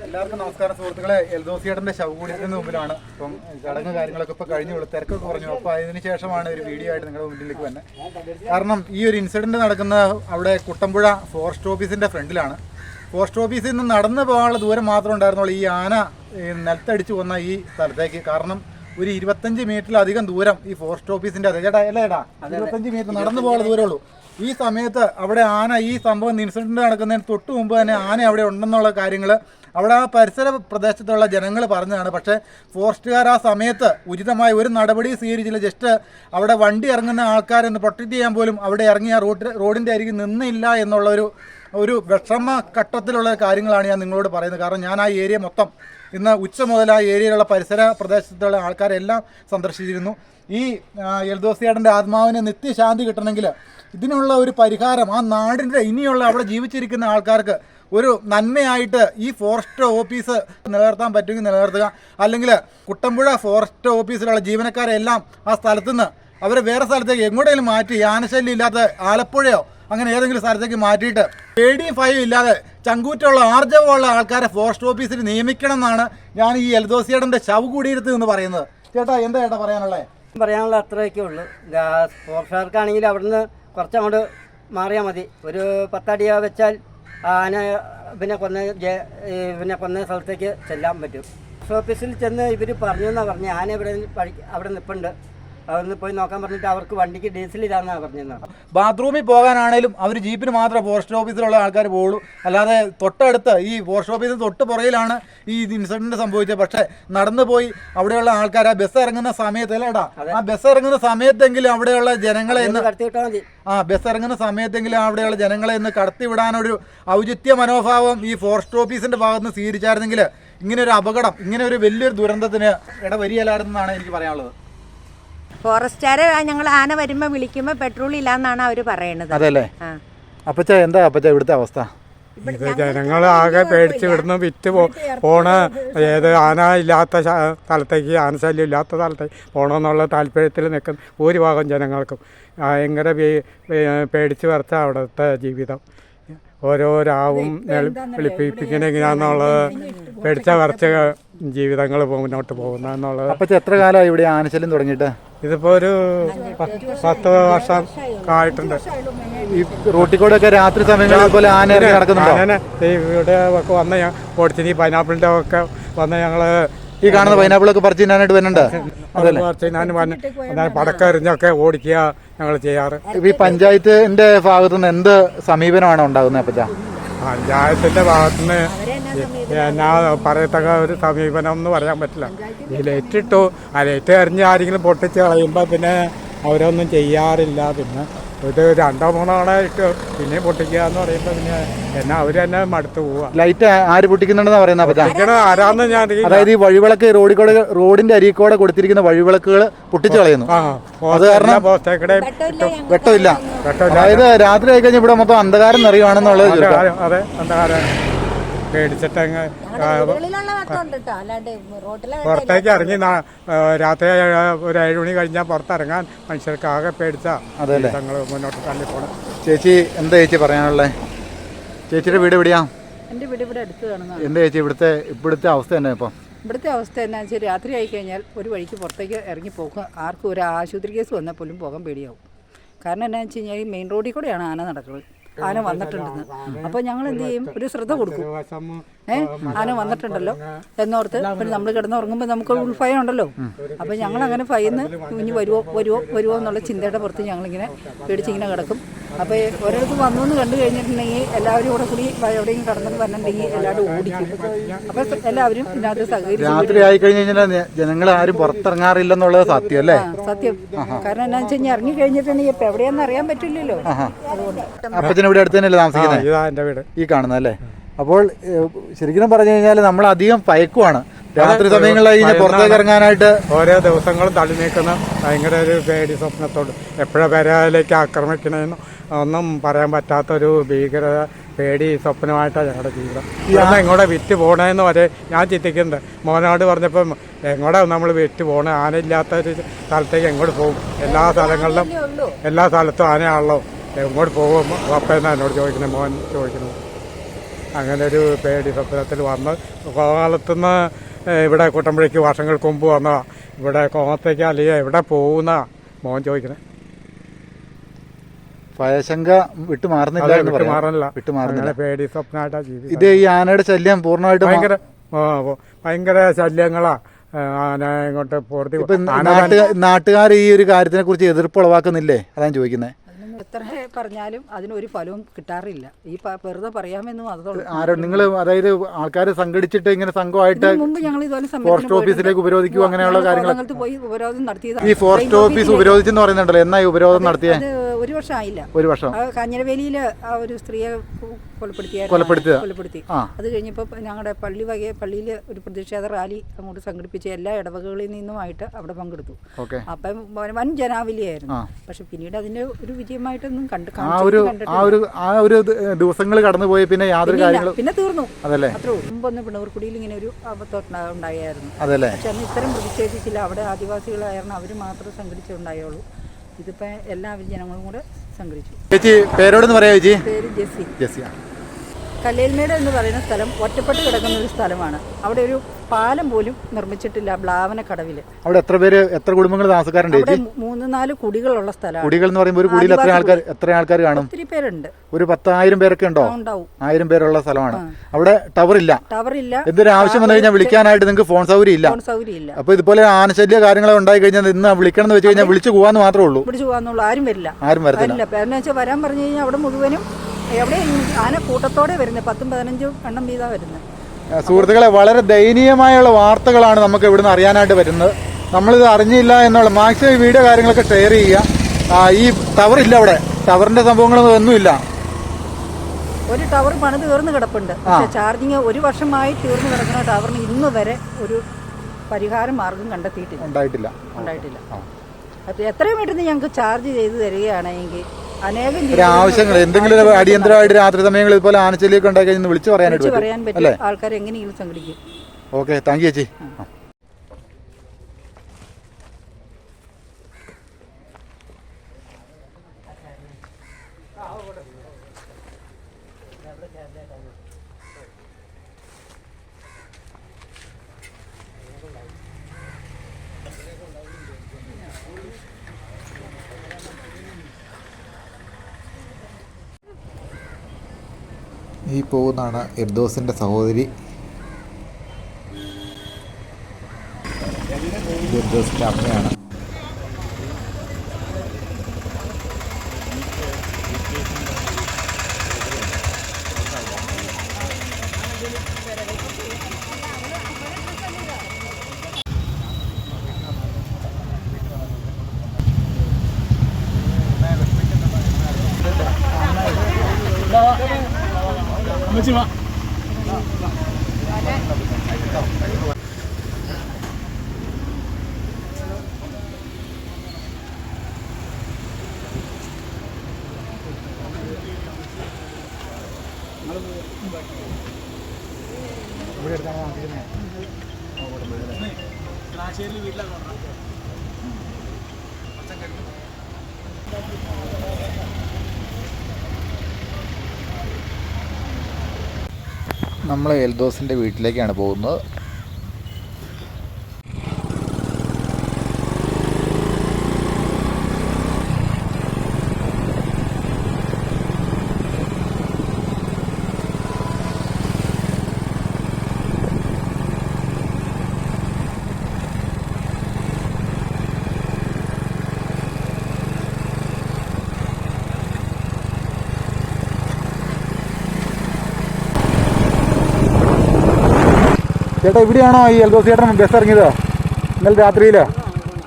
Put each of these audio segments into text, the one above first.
എല്ലാവർക്കും നമസ്കാരം സുഹൃത്തുക്കളെ. എൽദോസിയേട്ടന്റെ ശവകൂടത്തിന് മുമ്പിലാണ്. ഇപ്പം ചടങ്ങ് കാര്യങ്ങളൊക്കെ ഇപ്പൊ കഴിഞ്ഞു, തിരക്കൊക്കെ കുറഞ്ഞു. അപ്പോൾ അതിന് ശേഷമാണ് ഒരു വീഡിയോ ആയിട്ട് നിങ്ങളുടെ മുന്നിലേക്ക് വന്നത്. കാരണം ഈ ഒരു ഇൻസിഡന്റ് നടക്കുന്ന അവിടെ കുട്ടമ്പുഴ ഫോറസ്റ്റ് ഓഫീസിന്റെ ഫ്രണ്ടിലാണ്. ഫോറസ്റ്റ് ഓഫീസിൽ നിന്ന് നടന്നു പോകാനുള്ള ദൂരം മാത്രമേ ഉണ്ടായിരുന്നുള്ളൂ ഈ ആന നിലത്തടിച്ചു വന്ന ഈ സ്ഥലത്തേക്ക്. കാരണം ഒരു 25 മീറ്ററിലധികം ദൂരം ഈ ഫോറസ്റ്റ് ഓഫീസിന്റെ അതെ ചേട്ടാ 25 മീറ്റർ നടന്നു പോകാനുള്ള ദൂരമേ ഉള്ളൂ. ഈ സമയത്ത് അവിടെ ആന ഈ സംഭവം ഇൻസിഡന്റ് നടക്കുന്നതിന് തൊട്ട് മുമ്പ് തന്നെ ആന അവിടെ ഉണ്ടെന്നുള്ള കാര്യങ്ങൾ അവിടെ ആ പരിസര പ്രദേശത്തുള്ള ജനങ്ങൾ പറഞ്ഞതാണ്. പക്ഷേ ഫോറസ്റ്റുകാർ ആ സമയത്ത് ഉചിതമായ ഒരു നടപടി സ്വീകരിച്ചില്ല. ജസ്റ്റ് അവിടെ വണ്ടി ഇറങ്ങുന്ന ആൾക്കാരെന്ന് പ്രൊട്ടക്റ്റ് ചെയ്യാൻ പോലും അവിടെ ഇറങ്ങി ആ റോഡിൻ്റെ അരികിൽ നിന്നില്ല എന്നുള്ള ഒരു വിഷമ ഘട്ടത്തിലുള്ള കാര്യങ്ങളാണ് ഞാൻ നിങ്ങളോട് പറയുന്നത്. കാരണം ഞാൻ ആ ഏരിയ മൊത്തം ഇന്ന് ഉച്ച മുതൽ ആ ഏരിയയിലുള്ള പരിസര പ്രദേശത്തുള്ള ആൾക്കാരെല്ലാം സന്ദർശിച്ചിരുന്നു. ഈ എൽദോസിയേട്ടൻ്റെ ആത്മാവിന് നിത്യശാന്തി കിട്ടണമെങ്കിൽ ഇതിനുള്ള ഒരു പരിഹാരം ആ നാടിൻ്റെ ഇനിയുള്ള അവിടെ ജീവിച്ചിരിക്കുന്ന ആൾക്കാർക്ക് ഒരു നന്മയായിട്ട് ഈ ഫോറസ്റ്റ് ഓഫീസ് നിലനിർത്താൻ പറ്റുമെങ്കിൽ നിലനിർത്തുക. അല്ലെങ്കിൽ കുട്ടമ്പുഴ ഫോറസ്റ്റ് ഓഫീസിലുള്ള ജീവനക്കാരെല്ലാം ആ സ്ഥലത്തുനിന്ന് അവരെ വേറെ സ്ഥലത്തേക്ക് എങ്ങോട്ടെങ്കിലും മാറ്റി ആനശല്യം ഇല്ലാത്ത ആലപ്പുഴയോ അങ്ങനെ ഏതെങ്കിലും സ്ഥലത്തേക്ക് മാറ്റിയിട്ട് പേടിയും ഭയവും ഇല്ലാതെ ചങ്കൂറ്റുള്ള ആർജവമുള്ള ആൾക്കാരെ ഫോറസ്റ്റ് ഓഫീസിൽ നിയമിക്കണം എന്നാണ് ഞാൻ ഈ എൽദോസിയേട്ടൻ്റെ ശവകുടീരത്തിൽ നിന്ന് പറയുന്നത്. ചേട്ടാ എന്താ ചേട്ടാ പറയാനുള്ള അത്രയൊക്കെ ഉള്ളൂ. ഫോറസ്റ്റുകാർക്കാണെങ്കിൽ അവിടുന്ന് കുറച്ചങ്ങോട്ട് മാറിയാൽ മതി. ഒരു 10 അടി വെച്ചാൽ ആന പിന്നെ കൊന്ന സ്ഥലത്തേക്ക് ചെല്ലാൻ പറ്റും. ഓഫീസിൽ ചെന്ന് ഇവർ പറഞ്ഞു എന്നാണ് പറഞ്ഞത്. ആന അവിടെ നിൽപ്പുണ്ട്, അവിടുന്ന് പോയി നോക്കാൻ പറഞ്ഞിട്ട് അവർക്ക് വണ്ടിക്ക് ഡീസൽ ഇതാണെന്നാണ് പറഞ്ഞത്. ബാത്റൂമിൽ പോകാനാണേലും അവർ ജീപ്പിന് മാത്രമേ ഫോറസ്റ്റ് ഓഫീസിലുള്ള ആൾക്കാർ പോകുള്ളൂ. അല്ലാതെ തൊട്ടടുത്ത് ഈ ഫോറസ്റ്റ് ഓഫീസിന് തൊട്ട് പുറകിലാണ് ഈ ഇൻസിഡന്റ് സംഭവിച്ചത്. പക്ഷേ നടന്നു പോയി അവിടെയുള്ള ആൾക്കാർ ആ ബസ് ഇറങ്ങുന്ന സമയത്ത് അല്ലേടാ ആ ബസ് ഇറങ്ങുന്ന സമയത്തെങ്കിലും അവിടെയുള്ള ജനങ്ങളെ കടത്തിവിട്ടാൽ മതി. ബസ് ഇറങ്ങുന്ന സമയത്തെങ്കിലും അവിടെയുള്ള ജനങ്ങളെ ഇന്ന് കടത്തിവിടാനൊരു ഔചിത്യ മനോഭാവം ഈ ഫോറസ്റ്റ് ഓഫീസിന്റെ ഭാഗത്ത് നിന്ന് സ്വീകരിച്ചായിരുന്നെങ്കിൽ ഇങ്ങനെ ഒരു അപകടം, ഇങ്ങനെ ഒരു വലിയൊരു ദുരന്തത്തിന് ഇടവരിയല്ലായിരുന്നെന്നാണ് എനിക്ക് പറയാനുള്ളത്. ഫോറസ്റ്റുകാരെ ഞങ്ങൾ ആന വരുമ്പോൾ വിളിക്കുമ്പോൾ പെട്രോൾ ഇല്ലാന്നാണ് അവർ പറയണത്. അതെല്ലേ അപ്പച്ച എന്താ അപ്പച്ച ഇവിടുത്തെ അവസ്ഥ? ഇത് ജനങ്ങൾ ആകെ പേടിച്ച് ഇവിടുന്ന് വിറ്റ് പോണ ഏത് ആന ഇല്ലാത്ത സ്ഥലത്തേക്ക് ആനശല്യം ഇല്ലാത്ത സ്ഥലത്തേക്ക് പോകണമെന്നുള്ള താല്പര്യത്തിൽ നിൽക്കുന്ന ഭൂരിഭാഗം ജനങ്ങൾക്കും ഭയങ്കര പേടിച്ച് വരച്ച അവിടുത്തെ ജീവിതം. ഓരോ രാവും വെളുപ്പിപ്പിക്കുന്ന എങ്ങനെയാണെന്നുള്ളത് പേടിച്ച വരച്ച ജീവിതങ്ങൾ മുന്നോട്ട് പോകുന്ന എന്നുള്ളത്. അപ്പം എത്ര കാലമായി ഇവിടെ ആനശല്യം തുടങ്ങിയിട്ട്? ഇതിപ്പോൾ ഒരു 10 വർഷം ആയിട്ടുണ്ട്. ഈ റോട്ടിൽ കൂടെ ഒക്കെ രാത്രി സമയങ്ങളിൽ പോലെ ആന നടക്കുന്നുണ്ടോ? ആന ഇവിടെ ഒക്കെ വന്ന് ഞാൻ ഓടിച്ചിന് പൈനാപ്പിളിൻ്റെ ഒക്കെ വന്ന് ഞങ്ങൾ ഈ കാണുന്ന പൈനാപ്പിളൊക്കെ പറിച്ച് തിന്നാനായിട്ട് വരുന്നുണ്ട്. പടക്കം എറിഞ്ഞൊക്കെ ഓടിക്കുക ഞങ്ങൾ ചെയ്യാറ്. ഈ പഞ്ചായത്തിന്റെ ഭാഗത്തുനിന്ന് എന്ത് സമീപനമാണ് ഉണ്ടാകുന്നത് അപ്പച്ച? പഞ്ചായത്തിന്റെ ഭാഗത്തുനിന്ന് എന്നാ പറയത്തക്ക ഒരു സമീപനം എന്ന് പറയാൻ പറ്റില്ല. ഈ ലൈറ്റ് ഇട്ടു, ആ ലൈറ്റ് എറിഞ്ഞ് ആരെങ്കിലും പൊട്ടിച്ച് കളയുമ്പോൾ പിന്നെ അവരൊന്നും ചെയ്യാറില്ല. പിന്നെ ഇത് 2 3 തവണ ഇട്ട് പിന്നെ പൊട്ടിക്കുക എന്ന് പറയുമ്പോൾ പിന്നെ എന്നാ അവർ തന്നെ മടുത്ത് പോവുക. ലൈറ്റ് ആര് പൊട്ടിക്കുന്നുണ്ടെന്നാ പറയുന്നത്? ആരാന്ന് ഞാൻ, അതായത് ഈ വഴിവിളക്ക് റോഡിന്റെ അരികോടെ കൊടുത്തിരിക്കുന്ന വഴിവിളക്കുകൾ പൊട്ടിച്ചു കളയുന്നു. അത് കാരണം വെട്ടമില്ല. അതായത് രാത്രി ആയി കഴിഞ്ഞാൽ ഇവിടെ മൊത്തം അന്ധകാരം നിറയുവാണെന്നുള്ളത്. അതെ, അന്ധകാരം പേടിച്ചിട്ടങ്ങ് പുറത്തേക്ക് ഇറങ്ങി രാത്രി ഒരു 7 മണി കഴിഞ്ഞാൽ പുറത്തിറങ്ങാൻ മനുഷ്യർക്ക് ആകെ പേടിച്ചാ തങ്ങൾ മുന്നോട്ട് തള്ളിപ്പോണം. ചേച്ചി എന്താ ചേച്ചി പറയാനുള്ളത്? ചേച്ചിയുടെ വീട് എവിടെയാ? എൻ്റെ വീട് ഇവിടെ അടുത്ത് കാണുന്നതാണ്. എന്താ ചേച്ചി ഇവിടുത്തെ അവസ്ഥ തന്നെ? ഇപ്പം ഇവിടുത്തെ അവസ്ഥ എന്നാ വെച്ചാൽ രാത്രി ആയി കഴിഞ്ഞാൽ ഒരു വഴിക്ക് പുറത്തേക്ക് ഇറങ്ങി പോകുക ആർക്കും ഒരു ആശുപത്രി കേസ് വന്നാൽ പോലും പോകാൻ പേടിയാവും. കാരണം എന്താണെന്ന് വെച്ച് കഴിഞ്ഞാൽ ഈ മെയിൻ റോഡിൽ കൂടെയാണ് ആന നടക്കുന്നത്. ആന വന്നിട്ടുണ്ടെന്ന് അപ്പോൾ ഞങ്ങൾ എന്ത് ചെയ്യും, ഒരു ശ്രദ്ധ കൊടുക്കും. ആന വന്നിട്ടുണ്ടല്ലോ എന്നോർത്ത് പിന്നെ നമ്മൾ കിടന്നുറങ്ങുമ്പോൾ നമുക്ക് ഉൾഭയം ഉണ്ടല്ലോ. അപ്പോൾ ഞങ്ങൾ അങ്ങനെ ഭയന്ന് ഇനി വരുമോ എന്നുള്ള ചിന്തയുടെ പുറത്ത് ഞങ്ങളിങ്ങനെ പേടിച്ചിങ്ങനെ കിടക്കും. അപ്പോൾ ഒരിടത്ത് വന്നു എന്ന് കണ്ടു കഴിഞ്ഞിട്ടുണ്ടെങ്കിൽ എല്ലാവരും കൂടെ കൂടി എവിടെയെങ്കിലും കടന്നു വന്നിട്ടുണ്ടെങ്കിൽ എല്ലാവരും ഓടിക്കും. അപ്പോൾ എല്ലാവരും ഇതിനകത്ത് സഹകരിച്ച് രാത്രി ആയി കഴിഞ്ഞാൽ ജനങ്ങൾ ആരും പുറത്തിറങ്ങാറില്ലെന്നുള്ളത് സത്യം അല്ലേ? സത്യം. കാരണം എന്താണെന്ന് വെച്ച് കഴിഞ്ഞാൽ ഇറങ്ങി കഴിഞ്ഞിട്ടുണ്ടെങ്കിൽ ഇപ്പം എവിടെയാണെന്ന് അറിയാൻ പറ്റില്ലല്ലോ. അതുകൊണ്ട് ഇവിടെ അടുത്ത് തന്നെയല്ലേ താമസിക്കുന്നത്? ഈ കാണുന്നല്ലേ? അപ്പോൾ ശരിക്കും പറഞ്ഞു കഴിഞ്ഞാൽ നമ്മൾ അധികം ഭയക്കുവാണ് രാത്രി സമയങ്ങളിൽ പുറത്തേക്ക് ഇറങ്ങാനായിട്ട്. ഓരോ ദിവസങ്ങളും തള്ളി നീക്കുന്ന ഭയങ്കര ഒരു പേടി സ്വപ്നത്തോട് എപ്പോഴാ പെരയിലേക്ക് ആക്രമിക്കണമെന്ന് ഒന്നും പറയാൻ പറ്റാത്തൊരു ഭീകര പേടി സ്വപ്നമായിട്ടാണ് ഞങ്ങളുടെ ജീവിതം. എങ്ങോടെ വിറ്റ് പോകണമെന്ന് വരെ ഞാൻ ചിന്തിക്കുന്നുണ്ട്. മോനോട് പറഞ്ഞപ്പം എങ്ങോടെ നമ്മൾ വിറ്റ് പോകണേ, ആനയില്ലാത്തൊരു സ്ഥലത്തേക്ക് എങ്ങോട്ട് പോകും? എല്ലാ സ്ഥലത്തും ആനയാണല്ലോ, എങ്ങോട്ട് പോകും അപ്പം എന്നാ എന്നോട് ചോദിക്കുന്നത്, മോൻ ചോദിക്കുന്നത്. അങ്ങനെ ഒരു പേടി സ്വപ്നത്തിൽ വന്ന് കോകാലത്തുനിന്ന് ഇവിടെ കുട്ടമ്പുഴയ്ക്ക് വർഷങ്ങൾക്ക് മുമ്പ് വന്നതാണ്. ഇവിടെ കോങ്ങത്തേക്ക് അല്ലെങ്കിൽ എവിടെ പോകുന്ന മോൻ ചോദിക്കുന്നത്. ഭയശങ്ക വിട്ടുമാറുന്നില്ല എന്ന് പറയാം. വിട്ടുമാറുന്നില്ല. പേടി സ്വപ്നമായിട്ടാണ് ജീവിതം. ഇത് ഈ ആനയുടെ ശല്യം പൂർണ്ണമായിട്ടും ഭയങ്കര ശല്യങ്ങളാ. ആന ഇങ്ങോട്ട് പൂർത്തി നാട്ടുകാർ ഈ ഒരു കാര്യത്തിനെ കുറിച്ച് എതിർപ്പ് ഉളവാക്കുന്നില്ലേ? അതാണ് ചോദിക്കുന്നത്. എത്ര പറഞ്ഞാലും അതിനൊരു ഫലവും കിട്ടാറില്ല. ഈ വെറുതെ പറയാമെന്നും നിങ്ങൾ അതായത് ആൾക്കാർ സംഘടിച്ചിട്ട് ഇങ്ങനെ സംഘമായിട്ട് മുമ്പ് ഞങ്ങൾ ഇതുപോലെ ഫോറസ്റ്റ് ഓഫീസിലേക്ക് ഉപരോധിക്കുക അങ്ങനെയുള്ള കാര്യങ്ങൾ പോയി ഉപരോധം നടത്തിയത്. ഈ ഫോറസ്റ്റ് ഓഫീസ് ഉപരോധിച്ചെന്ന് പറയുന്നുണ്ടല്ലോ, എന്നാ ഈ ഉപരോധം നടത്തിയത്? ഒരു വർഷം ആയില്ല. ഒരു വർഷം. കാഞ്ഞിരവേലിയിൽ ആ ഒരു സ്ത്രീയെ കൊലപ്പെടുത്തി. അത് കഴിഞ്ഞപ്പോൾ ഞങ്ങളുടെ പള്ളിയിൽ ഒരു പ്രതിഷേധ റാലി അങ്ങോട്ട് സംഘടിപ്പിച്ച് എല്ലാ ഇടവകകളിൽ നിന്നുമായിട്ട് അവിടെ പങ്കെടുത്തു. അപ്പം വൻ ജനാവലിയായിരുന്നു. പക്ഷെ പിന്നീട് അതിന്റെ ഒരു വിജയമായിട്ടൊന്നും ആ ഒരു ദിവസങ്ങൾ കടന്നുപോയി. പിന്നെ യാതൊരു കാര്യങ്ങളും പിന്നെ തീർന്നു. അതല്ലേ? അത്രേ മുമ്പൊന്ന് പിണവർക്കുടിയിൽ ഇങ്ങനെ ഒരു ഉണ്ടായിരുന്നു. അതല്ലേ? പക്ഷെ അന്ന് ഇത്തരം പ്രതിഷേധിച്ചില്ല. അവിടെ ആദിവാസികളായിരുന്നു, അവർ മാത്രം സംഘടിച്ചുണ്ടായുള്ളൂ. ഇതിപ്പോ എല്ലാവരും ജനങ്ങളും കൂടെ സംഘടിച്ചു. ചേച്ചി പേരോടെന്ന് പറയാ? ചേച്ചി പേര് ജെസ്സി. ജെസ്സി. കല്ലേൽമേട് എന്ന് പറയുന്ന സ്ഥലം ഒറ്റപ്പെട്ട് കിടക്കുന്ന ഒരു സ്ഥലമാണ്. അവിടെ ഒരു പാലം പോലും നിർമ്മിച്ചിട്ടില്ല. ബ്ലാവനക്കടവിൽ അവിടെ എത്ര കുടുംബങ്ങൾ താമസക്കാരുണ്ട്? 3-4 കുടികളുള്ള സ്ഥലമാണ്. കുടികൾ എന്ന് പറയുമ്പോൾ ഒരു കുടിയിൽ എത്ര ആൾക്കാർ കാണും? ഒത്തിരി പേരുണ്ട്. ഒരു 10,000 പേരൊക്കെ ഉണ്ടോ? 1000 പേരുള്ള സ്ഥലമാണ്. അവിടെ ടവർ ഇല്ല. എന്തൊരു ആവശ്യം വന്നു കഴിഞ്ഞാൽ വിളിക്കാനായിട്ട് നിങ്ങൾക്ക് ഫോൺ സൗകര്യം ഇല്ല. അപ്പൊ ഇതുപോലെ ആനശല്യ കാര്യങ്ങൾ ഉണ്ടായി കഴിഞ്ഞാൽ ഇന്ന് വിളിക്കണം എന്ന് വെച്ച് കഴിഞ്ഞാൽ വിളിച്ചു പോകാന്ന് മാത്രമേ ഉള്ളൂ. ആരും വരില്ല. വരാൻ പറഞ്ഞു കഴിഞ്ഞാൽ അവിടെ മുഴുവനും എവിടെ ആന കൂട്ടത്തോടെ വരുന്നത്. 10-15 എണ്ണം വീതാ വരുന്നത്. സുഹൃത്തുക്കളെ, വളരെ ദയനീയമായുള്ള വാർത്തകളാണ് നമുക്ക് ഇവിടുന്ന് അറിയാനായിട്ട് വരുന്നത്. നമ്മളിത് അറിഞ്ഞില്ല എന്നുള്ള മാക്സിമം ഈ വീഡിയോ കാര്യങ്ങളൊക്കെ ഷെയർ ചെയ്യുക. ഈ ടവർ ഇല്ല, അവിടെ ടവറിന്റെ സംഭവങ്ങളൊന്നും ഒന്നുമില്ല. ഒരു ടവർ പണിത് തീർന്നു കിടപ്പുണ്ട്. പക്ഷെ ചാർജിങ് 1 വർഷമായി തീർന്നു കിടക്കുന്ന ടവറിന് ഇന്ന് വരെ ഒരു പരിഹാര മാർഗം ഉണ്ടായിട്ടില്ല. അപ്പൊ എത്രയും പെട്ടെന്ന് ഞങ്ങൾക്ക് ചാർജ് ചെയ്ത് തരികയാണെങ്കിൽ ആവശ്യങ്ങൾ എന്തെങ്കിലും അടിയന്തരമായിട്ട് രാത്രി സമയങ്ങളിൽ ഇതുപോലെ ആനച്ചെല്ലിയൊക്കെ ഉണ്ടായി കഴിഞ്ഞാൽ വിളിച്ചു പറയാൻ പറ്റും. ആൾക്കാർ എങ്ങനെയെങ്കിലും സംഘടിക്കും. ഓക്കെ, താങ്ക് യു ചേച്ചി. ഈ പോകുന്നതാണ് എർദോസിൻ്റെ സഹോദരി. എർദോസിൻ്റെ അമ്മയാണ്. നമ്മൾ എൽദോസിൻ്റെ വീട്ടിലേക്കാണ് പോകുന്നത്. ചേട്ടാ, ഇവിടെയാണോ ഈ എൽദോസ് ചേട്ടൻ ബസ് ഇറങ്ങിയത്? ഇന്നലെ രാത്രിയിൽ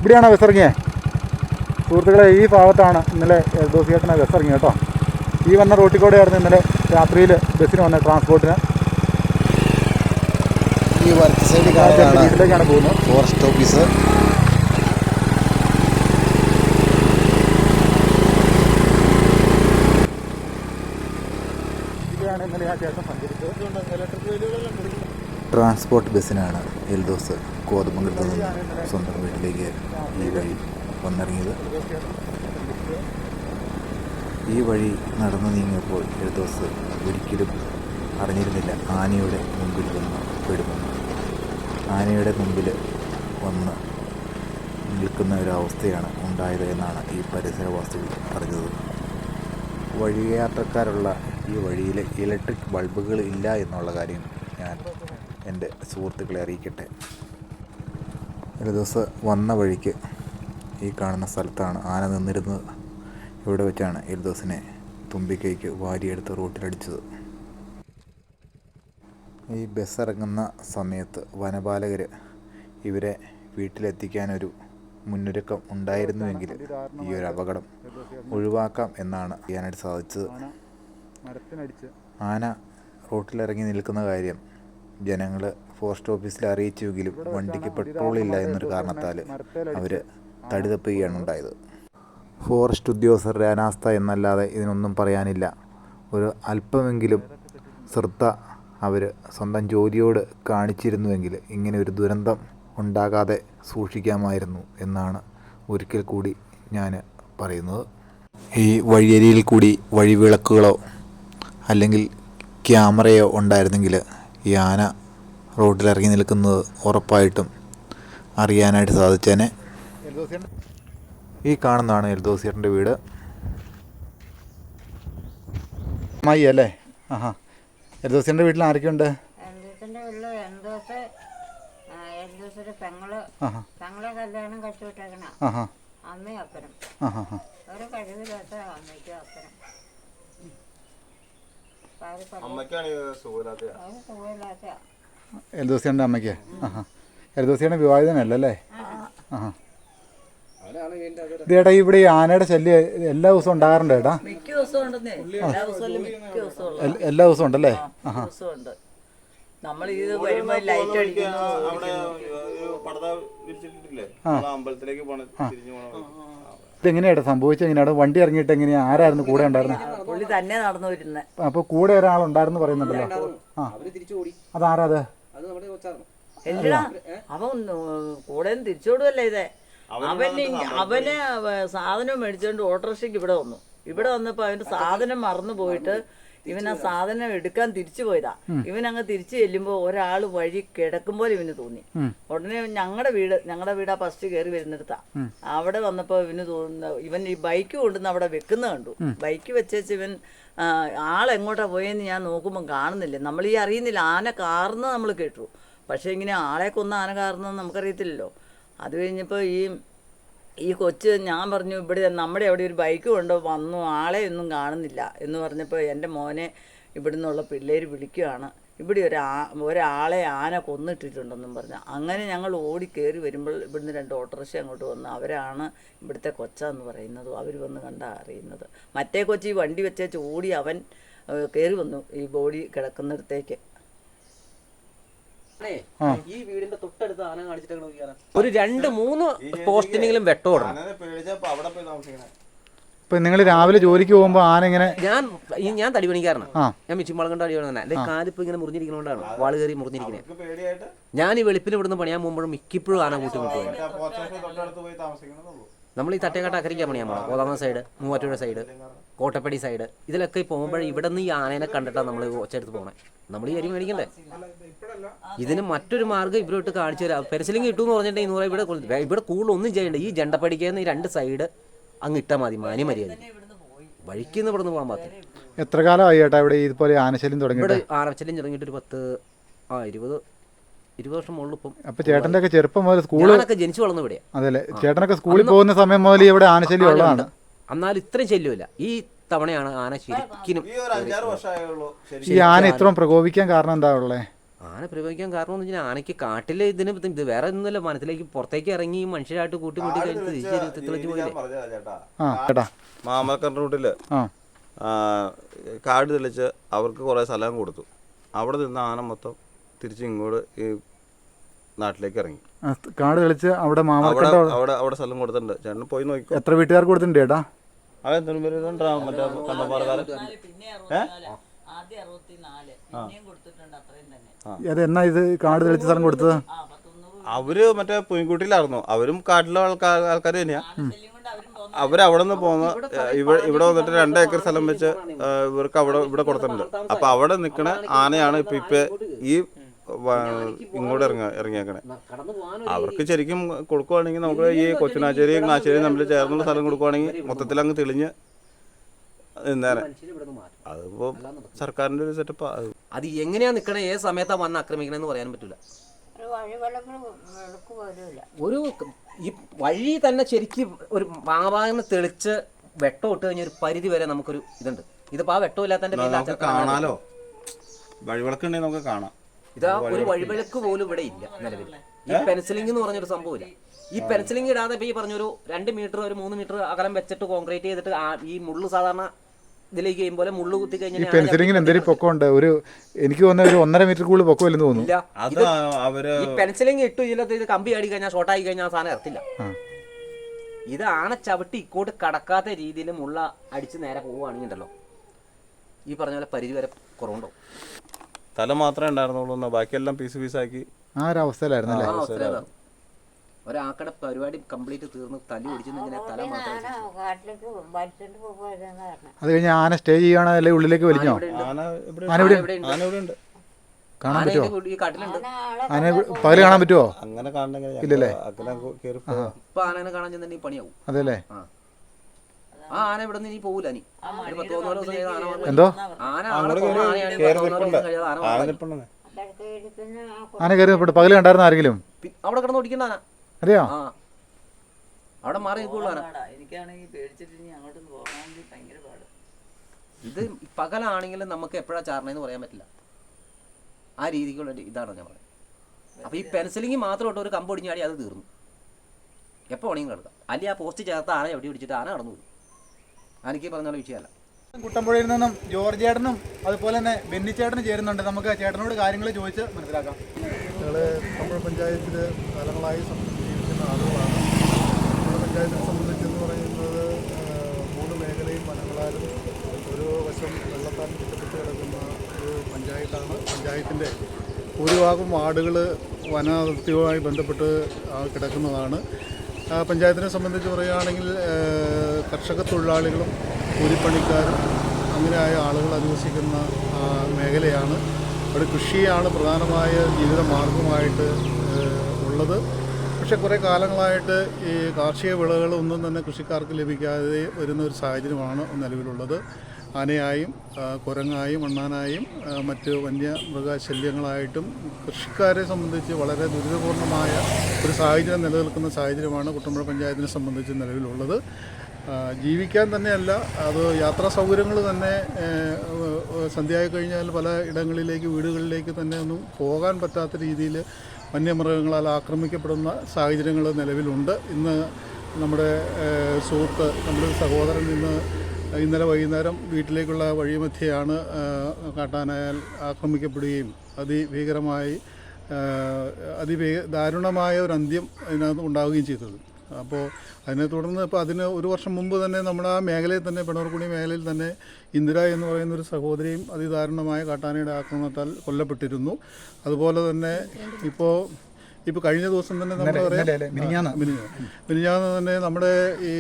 ഇവിടെയാണോ ബസ് ഇറങ്ങിയത്? സുഹൃത്തുക്കളെ, ഈ ഭാഗത്താണ് ഇന്നലെ എൽദോസ് ചേട്ടനെ ബസ് ഇറങ്ങി കേട്ടോ. ഈ വന്ന റോട്ടിൽ കൂടെയായിരുന്നു ഇന്നലെ രാത്രിയിൽ ബസ്സിന് വന്നത്, ട്രാൻസ്പോർട്ടിന്. ഈ വലത്ത് സൈഡ് വീട്ടിലേക്കാണ് പോകുന്നത്. ഫോറസ്റ്റ് ഓഫീസ് ഇവിടെയാണ് ഇന്നലെ ആ ചേട്ടൻ സഞ്ചരിച്ചത്. ട്രാൻസ്പോർട്ട് ബസ്സിനാണ് എൽദോസ് കോതമംഗലത്ത് നിന്ന് സ്വന്തം വീട്ടിലേക്ക് ഈ വഴി വന്നിറങ്ങിയത്. ഈ വഴി നടന്നു നീങ്ങിയപ്പോൾ എൽദോസ് ഒരിക്കലും അറിഞ്ഞിരുന്നില്ല ആനയുടെ മുമ്പിൽ വന്ന് പെടുമെന്ന്. ആനയുടെ മുമ്പിൽ വന്ന് നിൽക്കുന്ന ഒരവസ്ഥയാണ് ഉണ്ടായത് എന്നാണ് ഈ പരിസരവാസികൾ പറഞ്ഞത്. വഴിയാത്രക്കാരുള്ള ഈ വഴിയിൽ ഇലക്ട്രിക് ബൾബുകൾ ഇല്ല എന്നുള്ള കാര്യം ഞാൻ എൻ്റെ സുഹൃത്തുക്കളെ അറിയിക്കട്ടെ. ഒരു ദിവസം വന്ന വഴിക്ക് ഈ കാണുന്ന സ്ഥലത്താണ് ആന നിന്നിരുന്നത്. ഇവിടെ വെച്ചാണ് എൽദോസിനെ തുമ്പിക്കൈക്ക് വാരിയെടുത്ത് റോട്ടിലടിച്ചത്. ഈ ബസ് ഇറങ്ങുന്ന സമയത്ത് വനപാലകർ ഇവരെ വീട്ടിലെത്തിക്കാനൊരു മുന്നൊരുക്കം ഉണ്ടായിരുന്നുവെങ്കിൽ ഈ ഒരു അപകടം ഒഴിവാക്കാം എന്നാണ് ചെയ്യാനായിട്ട് സാധിച്ചത്. ആന റോട്ടിലിറങ്ങി നിൽക്കുന്ന കാര്യം ജനങ്ങൾ ഫോറസ്റ്റ് ഓഫീസിൽ അറിയിച്ചുവെങ്കിലും വണ്ടിക്ക് പെട്രോളില്ല എന്നൊരു കാരണത്താൽ അവർ തടിതപ്പുകയാണ് ഉണ്ടായത്. ഫോറസ്റ്റ് ഉദ്യോഗസ്ഥരുടെ അനാസ്ഥ എന്നല്ലാതെ ഇതിനൊന്നും പറയാനില്ല. ഒരു അല്പമെങ്കിലും ശ്രദ്ധ അവർ സ്വന്തം ജോലിയോട് കാണിച്ചിരുന്നുവെങ്കിൽ ഇങ്ങനെ ഒരു ദുരന്തം ഉണ്ടാകാതെ സൂക്ഷിക്കാമായിരുന്നു എന്നാണ് ഒരിക്കൽ കൂടി ഞാൻ പറയുന്നത്. ഈ വഴിയരിയിൽ കൂടി വഴിവിളക്കുകളോ അല്ലെങ്കിൽ ക്യാമറയോ ഉണ്ടായിരുന്നെങ്കിൽ ഈ ആന റോഡിലിറങ്ങി നിൽക്കുന്നത് ഉറപ്പായിട്ടും അറിയാനായിട്ട് സാധിച്ചേനെ. ഈ കാണുന്നതാണ് എൽദോസിയറിൻ്റെ വീട്. അമ്മായി അല്ലേ? ആഹാ. എൽദോസിയറിൻ്റെ വീട്ടിൽ ആരൊക്കെയുണ്ട്? പെങ്ങളെ കല്യാണം കഴിച്ചുവിട്ടേക്കണ അമ്മയും അപ്പനും ഒരു കഴിവില്ലാത്ത അമ്മയ്ക്കും അപ്പനും. എൽദോസിയറിൻ്റെ അമ്മയ്ക്ക്. എൽദോസിയറിൻ്റെ വിവാഹിതനല്ലേ? ഇതേട്ടാ ഇവിടെ ഈ ആനയുടെ ശല്യം എല്ലാ ദിവസവും ഉണ്ടാകാറുണ്ട് ഏട്ടാ? എല്ലാ ദിവസവും ഉണ്ടല്ലേ? നമ്മൾ ഇത് വരുമ്പോ ലൈറ്റ് അടിക്കുന്നു. ഇതെങ്ങനെയാ സംഭവിച്ചത്? എങ്ങനെയാണ് വണ്ടി ഇറങ്ങിയിട്ട് എങ്ങനെയാ? ആരായിരുന്നു കൂടെ ഉണ്ടായിരുന്നത്? പുള്ളി തന്നെ നടന്നു വരുന്നത്. അപ്പൊ കൂടെ ഒരാളുണ്ടായിരുന്നു പറയുന്നുണ്ടല്ലോ. ആ, അതാരാ? അത് എല്ലാ അവൻ കൂടെ തിരിച്ചോടുവല്ലേ ഇതേ. അവന് സാധനം മേടിച്ചോണ്ട് ഓട്ടോറിക്ഷയ്ക്ക് ഇവിടെ വന്നു. ഇവിടെ വന്നപ്പോ അവന്റെ സാധനം മറന്നു പോയിട്ട് ഇവൻ ആ സാധനം എടുക്കാൻ തിരിച്ചു പോയതാ. ഇവൻ അങ്ങ് തിരിച്ചു ചെല്ലുമ്പോ ഒരാൾ വഴി കിടക്കുമ്പോൾ ഇവന് തോന്നി. ഉടനെ ഞങ്ങളുടെ വീട് ആ ഫസ്റ്റ് കയറി വരുന്നിടത്താ. അവിടെ വന്നപ്പോ ഇവന് തോന്നുന്ന ഇവൻ ഈ ബൈക്ക് കൊണ്ടുവന്ന് അവിടെ വെക്കുന്ന കണ്ടു. ബൈക്ക് വെച്ചേച്ച് ഇവൻ ആളെങ്ങോട്ടാ പോയെന്ന് ഞാൻ നോക്കുമ്പോൾ കാണുന്നില്ല. നമ്മൾ ഈ അറിയുന്നില്ല. ആന കാർന്ന് നമ്മൾ കേട്ടു, പക്ഷെ ഇങ്ങനെ ആളെ കൊന്ന ആന കാർന്നെന്ന് നമുക്കറിയത്തില്ലല്ലോ. അത് കഴിഞ്ഞപ്പോൾ ഈ കൊച്ച് ഞാൻ പറഞ്ഞു ഇവിടെ നമ്മുടെ അവിടെ ഒരു ബൈക്ക് കൊണ്ട് വന്നു, ആളെ ഒന്നും കാണുന്നില്ല എന്ന് പറഞ്ഞപ്പോൾ എൻ്റെ മോനെ ഇവിടെ നിന്നുള്ള പിള്ളേർ വിളിക്കുകയാണ്, ഇവിടെ ഒരാളെ ആന കൊന്നിട്ടിട്ടുണ്ടെന്നും പറഞ്ഞു. അങ്ങനെ ഞങ്ങൾ ഓടി കയറി വരുമ്പോൾ ഇവിടുന്ന് 2 ഓട്ടോറിക്ഷ അങ്ങോട്ട് വന്നു. അവരാണ് ഇവിടുത്തെ കൊച്ചാന്ന് പറയുന്നത്. അവർ വന്ന് കണ്ടാ അറിയുന്നത്. മറ്റേ കൊച്ചി വണ്ടി വെച്ചേച്ച് ഓടി അവൻ കയറി വന്നു ഈ ബോഡി കിടക്കുന്നിടത്തേക്ക്. ഈ വീടിന്റെ തൊട്ടടുത്ത് ആന കാണിച്ചിട്ട് ഒരു 2-3 പോസ്റ്റിനെങ്കിലും വെട്ടോടണം. ഇപ്പൊ നിങ്ങൾ രാവിലെ ജോലിക്ക് പോകുമ്പോ ആന ഇങ്ങനെ ഞാൻ തടിപണിക്കാരനാണ്. ഞാൻ മിച്ചിമുളകണ്ട അടിപൊളി അല്ലെ. കാലിപ്പോ ഇങ്ങനെ മുറിഞ്ഞിരിക്കുന്നതുകൊണ്ടാണ് വാള് കയറി മുറിഞ്ഞിരിക്കുന്നത്. ഞാൻ ഈ വെളുപ്പിന് ഇവിടുന്ന് പണിയാൻ പോകുമ്പോഴും മിക്കപ്പോഴും ആന കൂട്ടിമുട്ടുക. നമ്മൾ ഈ തട്ടേക്കാട്ട് അക്കരയ്ക്കാൻ പണിയാൻ പോകണം. കോതാമ side, Muvattupuzha side, Kottappady side, ഇതിലൊക്കെ പോകുമ്പോൾ ഇവിടെ നിന്ന് ഈ ആനേനെ കണ്ടിട്ടാണ് നമ്മൾ ഒച്ചെടുത്ത് പോകണേ. നമ്മൾ ഈ അരി മേടിക്കണ്ടേ? ഇതിന് മറ്റൊരു മാർഗ്ഗം ഇവരോട്ട് കാണിച്ചു തരാം. പെൻസിലിങ് കിട്ടുമെന്ന് പറഞ്ഞിട്ടുണ്ടെങ്കിൽ ഇവിടെ കൂടുതലൊന്നും ചെയ്യണ്ട. ഈ ജണ്ടപ്പടിക്കുന്ന ഈ 2 സൈഡ് അങ്ങ് ഇട്ടാൽ മതി. മാനി മര്യാദ വഴിക്ക് നിന്ന് ഇവിടെ നിന്ന് പോകാൻ പാത്തില്ല. എത്ര കാലമായി ചേട്ടാ ഇവിടെ ഇതുപോലെ ആനശല്യം തുടങ്ങി? ഇവിടെ ആനശല്യം തുടങ്ങിയിട്ട് ഒരു 20 വർഷം മുകളിൽ. ഇപ്പം അപ്പൊ ചേട്ടന്റെ ഒക്കെ ചെറുപ്പം മുതൽ സ്കൂളൊക്കെ ജനിച്ചു വളർന്നു ഇവിടെ. അതല്ലേ? ചേട്ടനൊക്കെ സ്കൂളിൽ പോകുന്ന സമയം മുതൽ ഇവിടെ ആനശല്യം ഉള്ളതാണ്. എന്നാലും ഇത്രയും ശല്യമില്ല. ഈ തവണയാണ് ആന ശരിക്കും. ഈ ആന ഇത്രയും പ്രകോപിക്കാൻ കാരണം എന്താ ഉള്ളേ? ആന പ്രയോഗിക്കാൻ കാരണം എന്ന് വെച്ചാൽ ആനയ്ക്ക് കാട്ടിലെ ഇത് വേറെ ഒന്നുമല്ല. വനത്തിലേക്ക് പുറത്തേക്ക് ഇറങ്ങി മനുഷ്യരായിട്ട് കൂട്ടിമുട്ടി കഴിഞ്ഞിട്ട് പോയില്ലേ. മാമക്കർ റൂട്ടില് കാട് തെളിച്ച് അവർക്ക് കുറെ സ്ഥലം കൊടുത്തു. അവിടെ നിന്ന് ആന മൊത്തം തിരിച്ച് ഇങ്ങോട്ട് ഈ നാട്ടിലേക്ക് ഇറങ്ങി. കാട് തെളിച്ച് അവിടെ അവിടെ സ്ഥലം കൊടുത്തിട്ടുണ്ട്. ചേട്ടൻ പോയി നോക്കി. എത്ര വീട്ടുകാർക്ക് കൊടുത്തിട്ടുണ്ട് ചേട്ടാ? അതെന്താ മറ്റേ കണ്ടപ്പാറക്കാരൻ അതെന്നാ ഇത് കാട് തെളിച്ച സ്ഥലം കൊടുത്തത്? അവര് മറ്റേ പുയിൻകുട്ടിയിലായിരുന്നു. അവരും കാട്ടിലെ ആൾക്കാർ തന്നെയാ. അവരവിടെ നിന്ന് പോകുന്ന ഇവിടെ വന്നിട്ട് 2 ഏക്കർ സ്ഥലം വെച്ച് ഇവർക്ക് ഇവിടെ കൊടുത്തിട്ടുണ്ട്. അപ്പോൾ അവിടെ നിൽക്കണ ആനയാണ് ഇപ്പം ഈ ഇങ്ങോട്ട് ഇറങ്ങിയേക്കണേ. അവർക്ക് ശരിക്കും കൊടുക്കുവാണെങ്കിൽ നമുക്ക് ഈ കൊച്ചിനാശ്ശേരിയും കാശ്ശേരിയും തമ്മിൽ ചേർന്നുള്ള സ്ഥലം കൊടുക്കുവാണെങ്കിൽ മൊത്തത്തിൽ അങ്ങ് തെളിഞ്ഞ് നിന്നേനെ. അതിപ്പോൾ സർക്കാരിൻ്റെ ഒരു സെറ്റപ്പ്. അത് എങ്ങനെയാണ് നിൽക്കണേ, ഏത് സമയത്താണ് വന്ന് ആക്രമിക്കണമെന്ന് പറയാനും പറ്റില്ല. ഒരു ഈ വഴി തന്നെ ശരിക്കും ഒരു ഭാഗഭാഗം തെളിച്ച് വെട്ടം ഇട്ട് കഴിഞ്ഞ ഒരു പരിധി വരെ നമുക്കൊരു ഇതുണ്ട്. ഇതിപ്പോൾ ആ വെട്ടം ഇല്ലാത്തതിൻ്റെ കാണാലോ, വഴിവിളക്കുണ്ടെങ്കിൽ നമുക്ക് കാണാം. ഇതാ ഒരു വഴിവിളക്ക് പോലും ഇവിടെ ഇല്ല നിലവിൽ. ഈ പെൻസിലിംഗ് എന്ന് പറഞ്ഞൊരു സംഭവമില്ല. ഈ പെൻസിലിംഗ് ഇടാതെ ഇപ്പോൾ ഈ പറഞ്ഞൊരു 2 മീറ്റർ ഒരു 3 മീറ്റർ അകലം വെച്ചിട്ട് കോൺക്രീറ്റ് ചെയ്തിട്ട് ഈ മുള്ളു സാധാരണ ഇതിലേക്ക് ചെയ്യുമ്പോൾ മുള്ളു കുത്തി കഴിഞ്ഞാൽ പെൻസിലിങ്ങിന് എന്തെങ്കിലും പൊക്കമുണ്ട്. എനിക്ക് തോന്നുന്ന ഒരു 1.5 മീറ്റർ കൂടുതൽ പൊക്കമില്ലെന്ന് തോന്നുന്നു. ഈ പെൻസിലിംഗ് ഇട്ടു ഇതിലത്ത് ഇത് കമ്പി ആടി കഴിഞ്ഞാൽ ഷോർട്ടായി കഴിഞ്ഞാൽ ആ സാധനം എത്തില്ല. ഇത് ആന ചവിട്ടി ഇക്കോട്ട് കടക്കാത്ത രീതിയിൽ മുള്ള അടിച്ച് നേരെ പോവുകയാണെങ്കിൽ ഉണ്ടല്ലോ ഈ പറഞ്ഞ പോലെ പരിധി വരെ കുറവുണ്ടോ. തല മാത്രമേ ഉണ്ടായിരുന്നുള്ളൂ, ബാക്കിയെല്ലാം പീസാക്കി ആ ഒരു അവസ്ഥയിലായിരുന്നു. ഒരാക്കടെ പരിപാടി കംപ്ലീറ്റ് തീർന്ന് തല്ലി ഒടിച്ചിങ്ങനെ തല മാത്രം. അത് കഴിഞ്ഞ് ആന സ്റ്റേ ചെയ്യണോ അല്ലെങ്കിൽ ഉള്ളിലേക്ക് വലിഞ്ഞോ? കാണാൻ പറ്റുമോ? ഈ കാട്ടിലുണ്ട്. ആന പകല് കാണാൻ പറ്റുമോ? അങ്ങനെ കാണണമെങ്കിൽ ഇല്ലല്ലേ? ഇപ്പൊ ആനനെ കാണാൻ ചെന്നെ പണിയാവും. അതെല്ലേ? ആ ആന ഇവിടെ നിന്ന് ഇനി പോകൂല. ഇനി ഒരു 10-12 ദിവസം ആന എന്തോ ആന ആന കയറി പകല് കണ്ടായിരുന്നു ആരെങ്കിലും? അവിടെ കിടന്ന് ഓടിക്കണ്ട ആന. അറിയോ? ആ അവിടെ മാറി നിൽക്കുള്ളൂ ആന. ഇത് പകലാണെങ്കിലും നമുക്ക് എപ്പോഴാണ് ചാരണേന്ന് പറയാൻ പറ്റില്ല. ആ രീതിക്കുള്ള ഇതാണ് ഞാൻ പറയുന്നത്. അപ്പോൾ ഈ പെൻസിലിങ് മാത്രം ഇട്ട് ഒരു കമ്പ് ഒടിഞ്ഞാടി അത് തീർന്നു. എപ്പോൾ വേണമെങ്കിലും കിടക്കാം. അല്ലെങ്കിൽ ആ പോസ്റ്റ് ചേർത്ത് ആന എവിടെ പിടിച്ചിട്ട് ആന കടന്നു പോകും. എനിക്ക് പറഞ്ഞ വിഷയമല്ല. കുട്ടമ്പുഴയിൽ നിന്നും ജോർജ് ചേട്ടനും അതുപോലെ തന്നെ ബെന്നിച്ചേട്ടനും ചേരുന്നുണ്ട്. നമുക്ക് ചേട്ടനോട് കാര്യങ്ങൾ ചോദിച്ച് മനസ്സിലാക്കാം. ഞങ്ങൾ കുട്ടമ്പുഴ പഞ്ചായത്തിൽ കാലങ്ങളായി ജീവിക്കുന്ന ആളുകളാണ്. കുട്ടമ്പുഴ പഞ്ചായത്തിനെ സംബന്ധിച്ചെന്ന് പറയുന്നത് 3 മേഖലയും വനങ്ങളാലും ഒരു വശം വെള്ളത്താൽ ചുറ്റപ്പെട്ട് കിടക്കുന്ന ഒരു പഞ്ചായത്താണ്. പഞ്ചായത്തിൻ്റെ ഭൂരിഭാഗം വാർഡുകൾ വനാതിർത്തിയുമായി ബന്ധപ്പെട്ട് കിടക്കുന്നതാണ്. പഞ്ചായത്തിനെ സംബന്ധിച്ച് പറയുകയാണെങ്കിൽ കർഷക തൊഴിലാളികളും കൂലിപ്പണിക്കാരും അങ്ങനെയായ ആളുകൾ അധിവസിക്കുന്ന മേഖലയാണ്. അവിടെ കൃഷിയാണ് പ്രധാനമായ ജീവിത മാർഗമായിട്ട് ഉള്ളത്. പക്ഷേ കുറേ കാലങ്ങളായിട്ട് ഈ കാർഷിക വിളകളൊന്നും തന്നെ കൃഷിക്കാർക്ക് ലഭിക്കാതെ വരുന്ന ഒരു സാഹചര്യമാണ് നിലവിലുള്ളത്. ആനയായും കുരങ്ങായും അണ്ണാനായും മറ്റ് വന്യമൃഗശല്യങ്ങളായിട്ടും കൃഷിക്കാരെ സംബന്ധിച്ച് വളരെ ദുരിതപൂർണമായ ഒരു സാഹചര്യം നിലനിൽക്കുന്ന സാഹചര്യമാണ് കുട്ടമ്പുഴ പഞ്ചായത്തിനെ സംബന്ധിച്ച് നിലവിലുള്ളത്. ജീവിക്കാൻ തന്നെയല്ല, അത് യാത്രാ സൗകര്യങ്ങൾ തന്നെ സന്ധ്യയായി കഴിഞ്ഞാൽ പല ഇടങ്ങളിലേക്ക് വീടുകളിലേക്ക് തന്നെ ഒന്നും പോകാൻ പറ്റാത്ത രീതിയിൽ വന്യമൃഗങ്ങളാൽ ആക്രമിക്കപ്പെടുന്ന സാഹചര്യങ്ങൾ നിലവിലുണ്ട്. ഇന്ന് നമ്മുടെ സുഹൃത്ത്, നമ്മുടെ സഹോദരൻ ഇന്നലെ വൈകുന്നേരം വീട്ടിലേക്കുള്ള വഴിമധ്യയാണ് കാട്ടാനയാൽ ആക്രമിക്കപ്പെടുകയും ദാരുണമായ ഒരു അന്ത്യം അതിനകത്ത് ഉണ്ടാവുകയും ചെയ്തത്. അപ്പോൾ അതിനെ തുടർന്ന് ഇപ്പോൾ അതിന് 1 വർഷം മുമ്പ് തന്നെ നമ്മുടെ ആ മേഖലയിൽ തന്നെ പിണർകുണി മേഖലയിൽ തന്നെ ഇന്ദിര എന്ന് പറയുന്നൊരു സഹോദരിയും അതിദാരുണമായ കാട്ടാനയുടെ ആക്രമണത്താൽ കൊല്ലപ്പെട്ടിരുന്നു. അതുപോലെ തന്നെ ഇപ്പോൾ കഴിഞ്ഞ ദിവസം തന്നെ നമ്മുടെ പറയാം മിനിഞ്ഞാന്ന് തന്നെ നമ്മുടെ ഈ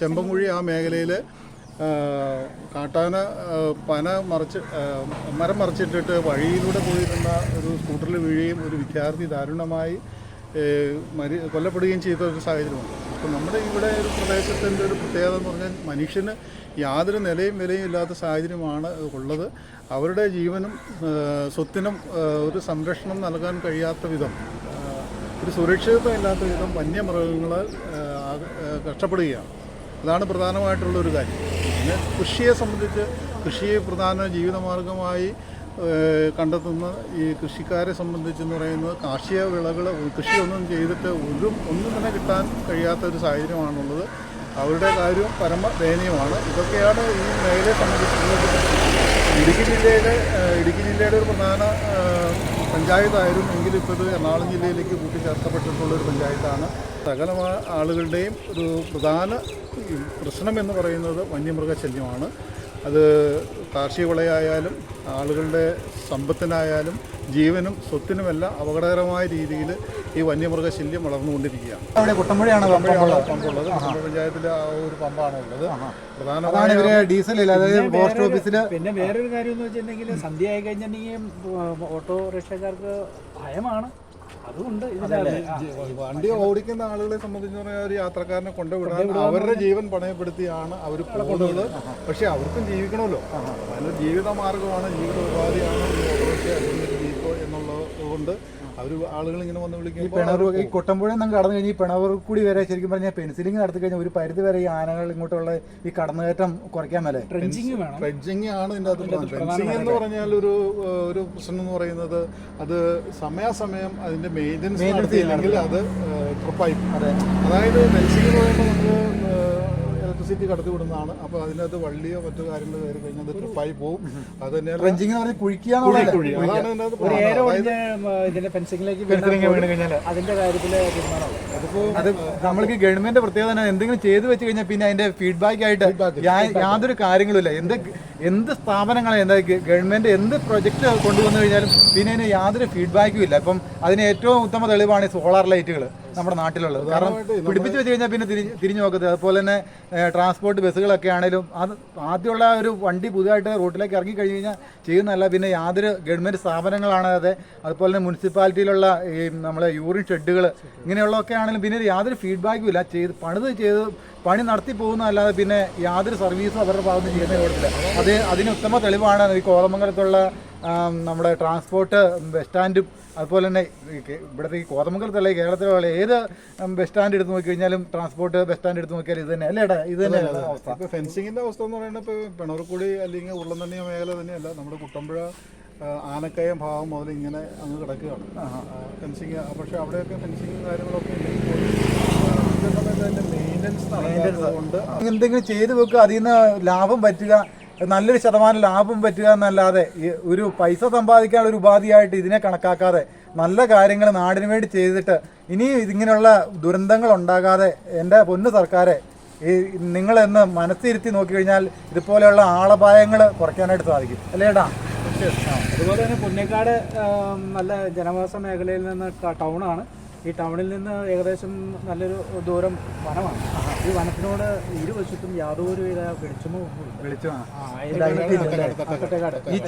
ചെമ്പൻകുഴി ആ മേഖലയിൽ കാട്ടാന മരം മറിച്ചിട്ടിട്ട് വഴിയിലൂടെ പോയിരുന്ന ഒരു സ്കൂട്ടറിൽ വീഴുകയും ഒരു വിദ്യാർത്ഥി ദാരുണമായി കൊല്ലപ്പെടുകയും ചെയ്ത ഒരു സാഹചര്യമുണ്ട്. അപ്പോൾ നമ്മുടെ ഇവിടെ ഒരു പ്രദേശത്തിൻ്റെ ഒരു പ്രത്യേകത എന്ന് പറഞ്ഞാൽ മനുഷ്യന് യാതൊരു നിലയും വിലയും ഇല്ലാത്ത സാഹചര്യമാണ് ഉള്ളത്. അവരുടെ ജീവനും സ്വത്തിനും ഒരു സംരക്ഷണം നൽകാൻ കഴിയാത്ത വിധം, ഒരു സുരക്ഷിതത്വം ഇല്ലാത്ത വിധം വന്യമൃഗങ്ങളാൽ കഷ്ടപ്പെടുകയാണ്. അതാണ് പ്രധാനമായിട്ടുള്ളൊരു കാര്യം. പിന്നെ കൃഷിയെ സംബന്ധിച്ച് കൃഷിയെ പ്രധാന ജീവിതമാർഗമായി കണ്ടെത്തുന്ന ഈ കൃഷിക്കാരെ സംബന്ധിച്ചെന്ന് പറയുന്നത് കാർഷിക വിളകൾ കൃഷിയൊന്നും ചെയ്തിട്ട് ഒന്നും തന്നെ കിട്ടാൻ കഴിയാത്ത ഒരു സാഹചര്യമാണുള്ളത്. അവരുടെ കാര്യം പരമദയനീയമാണ്. ഇതൊക്കെയാണ് ഈ മേഖലയെ സംബന്ധിച്ചുള്ളത്. ഇടുക്കി ജില്ലയുടെ ഒരു പ്രധാന പഞ്ചായത്തായിരുന്നു എങ്കിലും ഇപ്പോൾ ഇത് എറണാകുളം ജില്ലയിലേക്ക് കൂട്ടിച്ചേർക്കപ്പെട്ടിട്ടുള്ളൊരു പഞ്ചായത്താണ്. സകല ആളുകളുടെയും ഒരു പ്രധാന പ്രശ്നം എന്ന് പറയുന്നത് വന്യമൃഗശല്യമാണ്. അത് കാർഷിക വിളയായാലും ആളുകളുടെ സമ്പത്തിനായാലും ജീവനും സ്വത്തിനുമെല്ലാം അപകടകരമായ രീതിയിൽ ഈ വന്യമൃഗശല്യം വളർന്നുകൊണ്ടിരിക്കുകയാണ്. അവിടെ കുട്ടമ്പുഴയാണ് പമ്പുള്ളത് പഞ്ചായത്തിലെ ആ ഒരു പമ്പാണ് ഉള്ളത്. അതാണ് ഇവര് ഡീസൽ ഇല്ല, അതായത് പോസ്റ്റ് ഓഫീസിൽ. പിന്നെ വേറൊരു കാര്യം എന്ന് വെച്ചിട്ടുണ്ടെങ്കിൽ സന്ധ്യ ആയി കഴിഞ്ഞിട്ടുണ്ടെങ്കിൽ ഓട്ടോറിക്ഷക്കാർക്ക് ഭയമാണ്. അതുകൊണ്ട് വണ്ടി ഓടിക്കുന്ന ആളുകളെ സംബന്ധിച്ച് പറഞ്ഞാൽ ഒരു യാത്രക്കാരനെ കൊണ്ടുവിടാൻ അവരുടെ ജീവൻ പണയപ്പെടുത്തിയാണ് അവർ പോകുന്നത്. പക്ഷെ അവർക്കും ജീവിക്കണമല്ലോ, അതിനൊരു ജീവിത മാർഗമാണ്, ജീവിത ഉപാധിയാണ് ഓട്ടോറിക്ഷ അല്ലെങ്കിൽ ജീപ്പ് എന്നുള്ളത് കൊണ്ട് അവർ ആളുകൾ ഇങ്ങനെ വന്ന് വിളിക്കും. ഈ പിണർ ഈ കുട്ടമ്പുഴ നമ്മൾ കടന്നു കഴിഞ്ഞാൽ ഈ പിണവർ കൂടി വരെ ശരിക്കും പറഞ്ഞാൽ പെൻസിലിംഗ് നടത്തി കഴിഞ്ഞാൽ ഒരു പരിധി വരെ ഈ ആനകൾ ഇങ്ങോട്ടുള്ള ഈ കടന്നുകയറ്റം കുറയ്ക്കാൻ മേലെ ട്രെഡ്ജിങ് ആണ് ഇതിൻ്റെ അകത്ത്. ഫെൻസിങ് എന്ന് പറഞ്ഞാൽ ഒരു പ്രശ്നം എന്ന് പറയുന്നത് അത് സമയാസമയം അതിൻ്റെ മെയിൻ്റനൻസ് നടത്തിയില്ലെങ്കിൽ അത് ട്രിപ്പായി. അതായത് ഫെൻസിങ് എന്ന് പറയുമ്പോൾ നമുക്ക് ഇലക്ട്രിസിറ്റി കടത്തി വിടുന്നതാണ്. അപ്പോൾ അതിനകത്ത് വള്ളിയോ മറ്റു കാര്യങ്ങളോ കയറി കഴിഞ്ഞാൽ അത് ട്രിപ്പായി പോകും. അത് തന്നെയാണ് കുഴി. അതാണ് ഇതിന്റെ ഫെൻസിംഗിലേക്ക് വീണ് കഴിഞ്ഞാൽ അതിന്റെ കാര്യത്തിൽ അത് നമ്മൾക്ക് ഗവൺമെന്റ് പ്രത്യേകത എന്തെങ്കിലും ചെയ്തു വെച്ച് കഴിഞ്ഞാൽ പിന്നെ അതിന്റെ ഫീഡ്ബാക്ക് ആയിട്ട് യാതൊരു കാര്യങ്ങളും ഇല്ല. എന്ത് സ്ഥാപനങ്ങളെ എന്താ ഗവൺമെന്റ് എന്ത് പ്രൊജക്ട് കൊണ്ടുവന്നു കഴിഞ്ഞാലും പിന്നെ അതിന് യാതൊരു ഫീഡ്ബാക്കും ഇല്ല. അപ്പം അതിന് ഏറ്റവും ഉത്തമ തെളിവാണ് ഈ സോളാർ ലൈറ്റുകൾ നമ്മുടെ നാട്ടിലുള്ളത്. കാരണം പിടിപ്പിച്ച് വെച്ച് കഴിഞ്ഞാൽ പിന്നെ തിരിഞ്ഞു നോക്കത്തില്ല. അതുപോലെ തന്നെ ട്രാൻസ്പോർട്ട് ബസ്സുകളൊക്കെ ആണെങ്കിലും അത് ആദ്യമുള്ള ഒരു വണ്ടി പുതുതായിട്ട് റൂട്ടിലേക്ക് ഇറങ്ങി കഴിഞ്ഞ് കഴിഞ്ഞാൽ ചെയ്യുന്നതല്ല. പിന്നെ യാതൊരു ഗവൺമെൻറ് സ്ഥാപനങ്ങളാണ് അതുപോലെ തന്നെ മുനിസിപ്പാലിറ്റിയിലുള്ള ഈ നമ്മളെ യൂറിൻ ഷെഡുകൾ ഇങ്ങനെയുള്ളതൊക്കെ ആണെങ്കിലും പിന്നെ യാതൊരു ഫീഡ്ബാക്കും ഇല്ല. പണി നടത്തി പോകുന്നതല്ലാതെ പിന്നെ യാതൊരു സർവീസും അവരുടെ ഭാഗത്ത് ചെയ്യുന്ന കൊടുത്തില്ല. അതിന് ഉത്തമ തെളിവാണ് ഈ കോതമംഗലത്തുള്ള നമ്മുടെ ട്രാൻസ്പോർട്ട് ബസ് സ്റ്റാൻഡും അതുപോലെ തന്നെ ഇവിടുത്തെ ഈ കോതമംഗലത്തുള്ള കേരളത്തിലുള്ള ഏത് ബസ് സ്റ്റാൻഡ് എടുത്ത് നോക്കിക്കഴിഞ്ഞാലും ട്രാൻസ്പോർട്ട് ബസ് സ്റ്റാൻഡ് എടുത്ത് നോക്കിയാൽ ഇത് തന്നെ അല്ലേടാ, ഇത് തന്നെ അവസ്ഥ. ഇപ്പോൾ ഫെൻസിങ്ങിൻ്റെ അവസ്ഥ എന്ന് പറയുന്നത് ഇപ്പോൾ പിണർക്കുടി അല്ലെങ്കിൽ ഉള്ളംതണ്ണിയ മേഖല തന്നെയല്ല, നമ്മുടെ കുട്ടമ്പുഴ ആനക്കയം ഭാഗം മുതൽ ഇങ്ങനെ അങ്ങ് കിടക്കുകയാണ് ഫെൻസിങ്. പക്ഷേ അവിടെയൊക്കെ ഫെൻസിങ്ങും കാര്യങ്ങളൊക്കെ അതിൻ്റെ മെയിൻ്റനൻസ് നടക്കുന്നതുകൊണ്ട് എന്തെങ്കിലും ചെയ്തു വെക്കുക, അതിൽ നിന്ന് ലാഭം പറ്റുക, നല്ലൊരു ശതമാനം ലാഭം പറ്റുക എന്നല്ലാതെ ഒരു പൈസ സമ്പാദിക്കാനുള്ള ഒരു ഉപാധിയായിട്ട് ഇതിനെ കണക്കാക്കാതെ നല്ല കാര്യങ്ങൾ നാടിന് വേണ്ടി ചെയ്തിട്ട് ഇനി ഇതിങ്ങനെയുള്ള ദുരന്തങ്ങൾ ഉണ്ടാകാതെ എൻ്റെ പൊന്നു സർക്കാരെ നിങ്ങളെന്ന് മനസ്സിരുത്തി നോക്കിക്കഴിഞ്ഞാൽ ഇതുപോലെയുള്ള ആളപായങ്ങൾ കുറയ്ക്കാനായിട്ട് സാധിക്കും അല്ലേടാ. അതുപോലെ തന്നെ പുന്നേക്കാട് നല്ല ജനവാസ മേഖലയിൽ നിന്ന് ടൗണാണ്. ഈ ടൗണിൽ നിന്ന് ഏകദേശം നല്ലൊരു ദൂരം വനമാണ്. ഈ വനത്തിനോട് ഇരുവശത്തും യാതൊരുവിധ വെളിച്ചമോ ഈ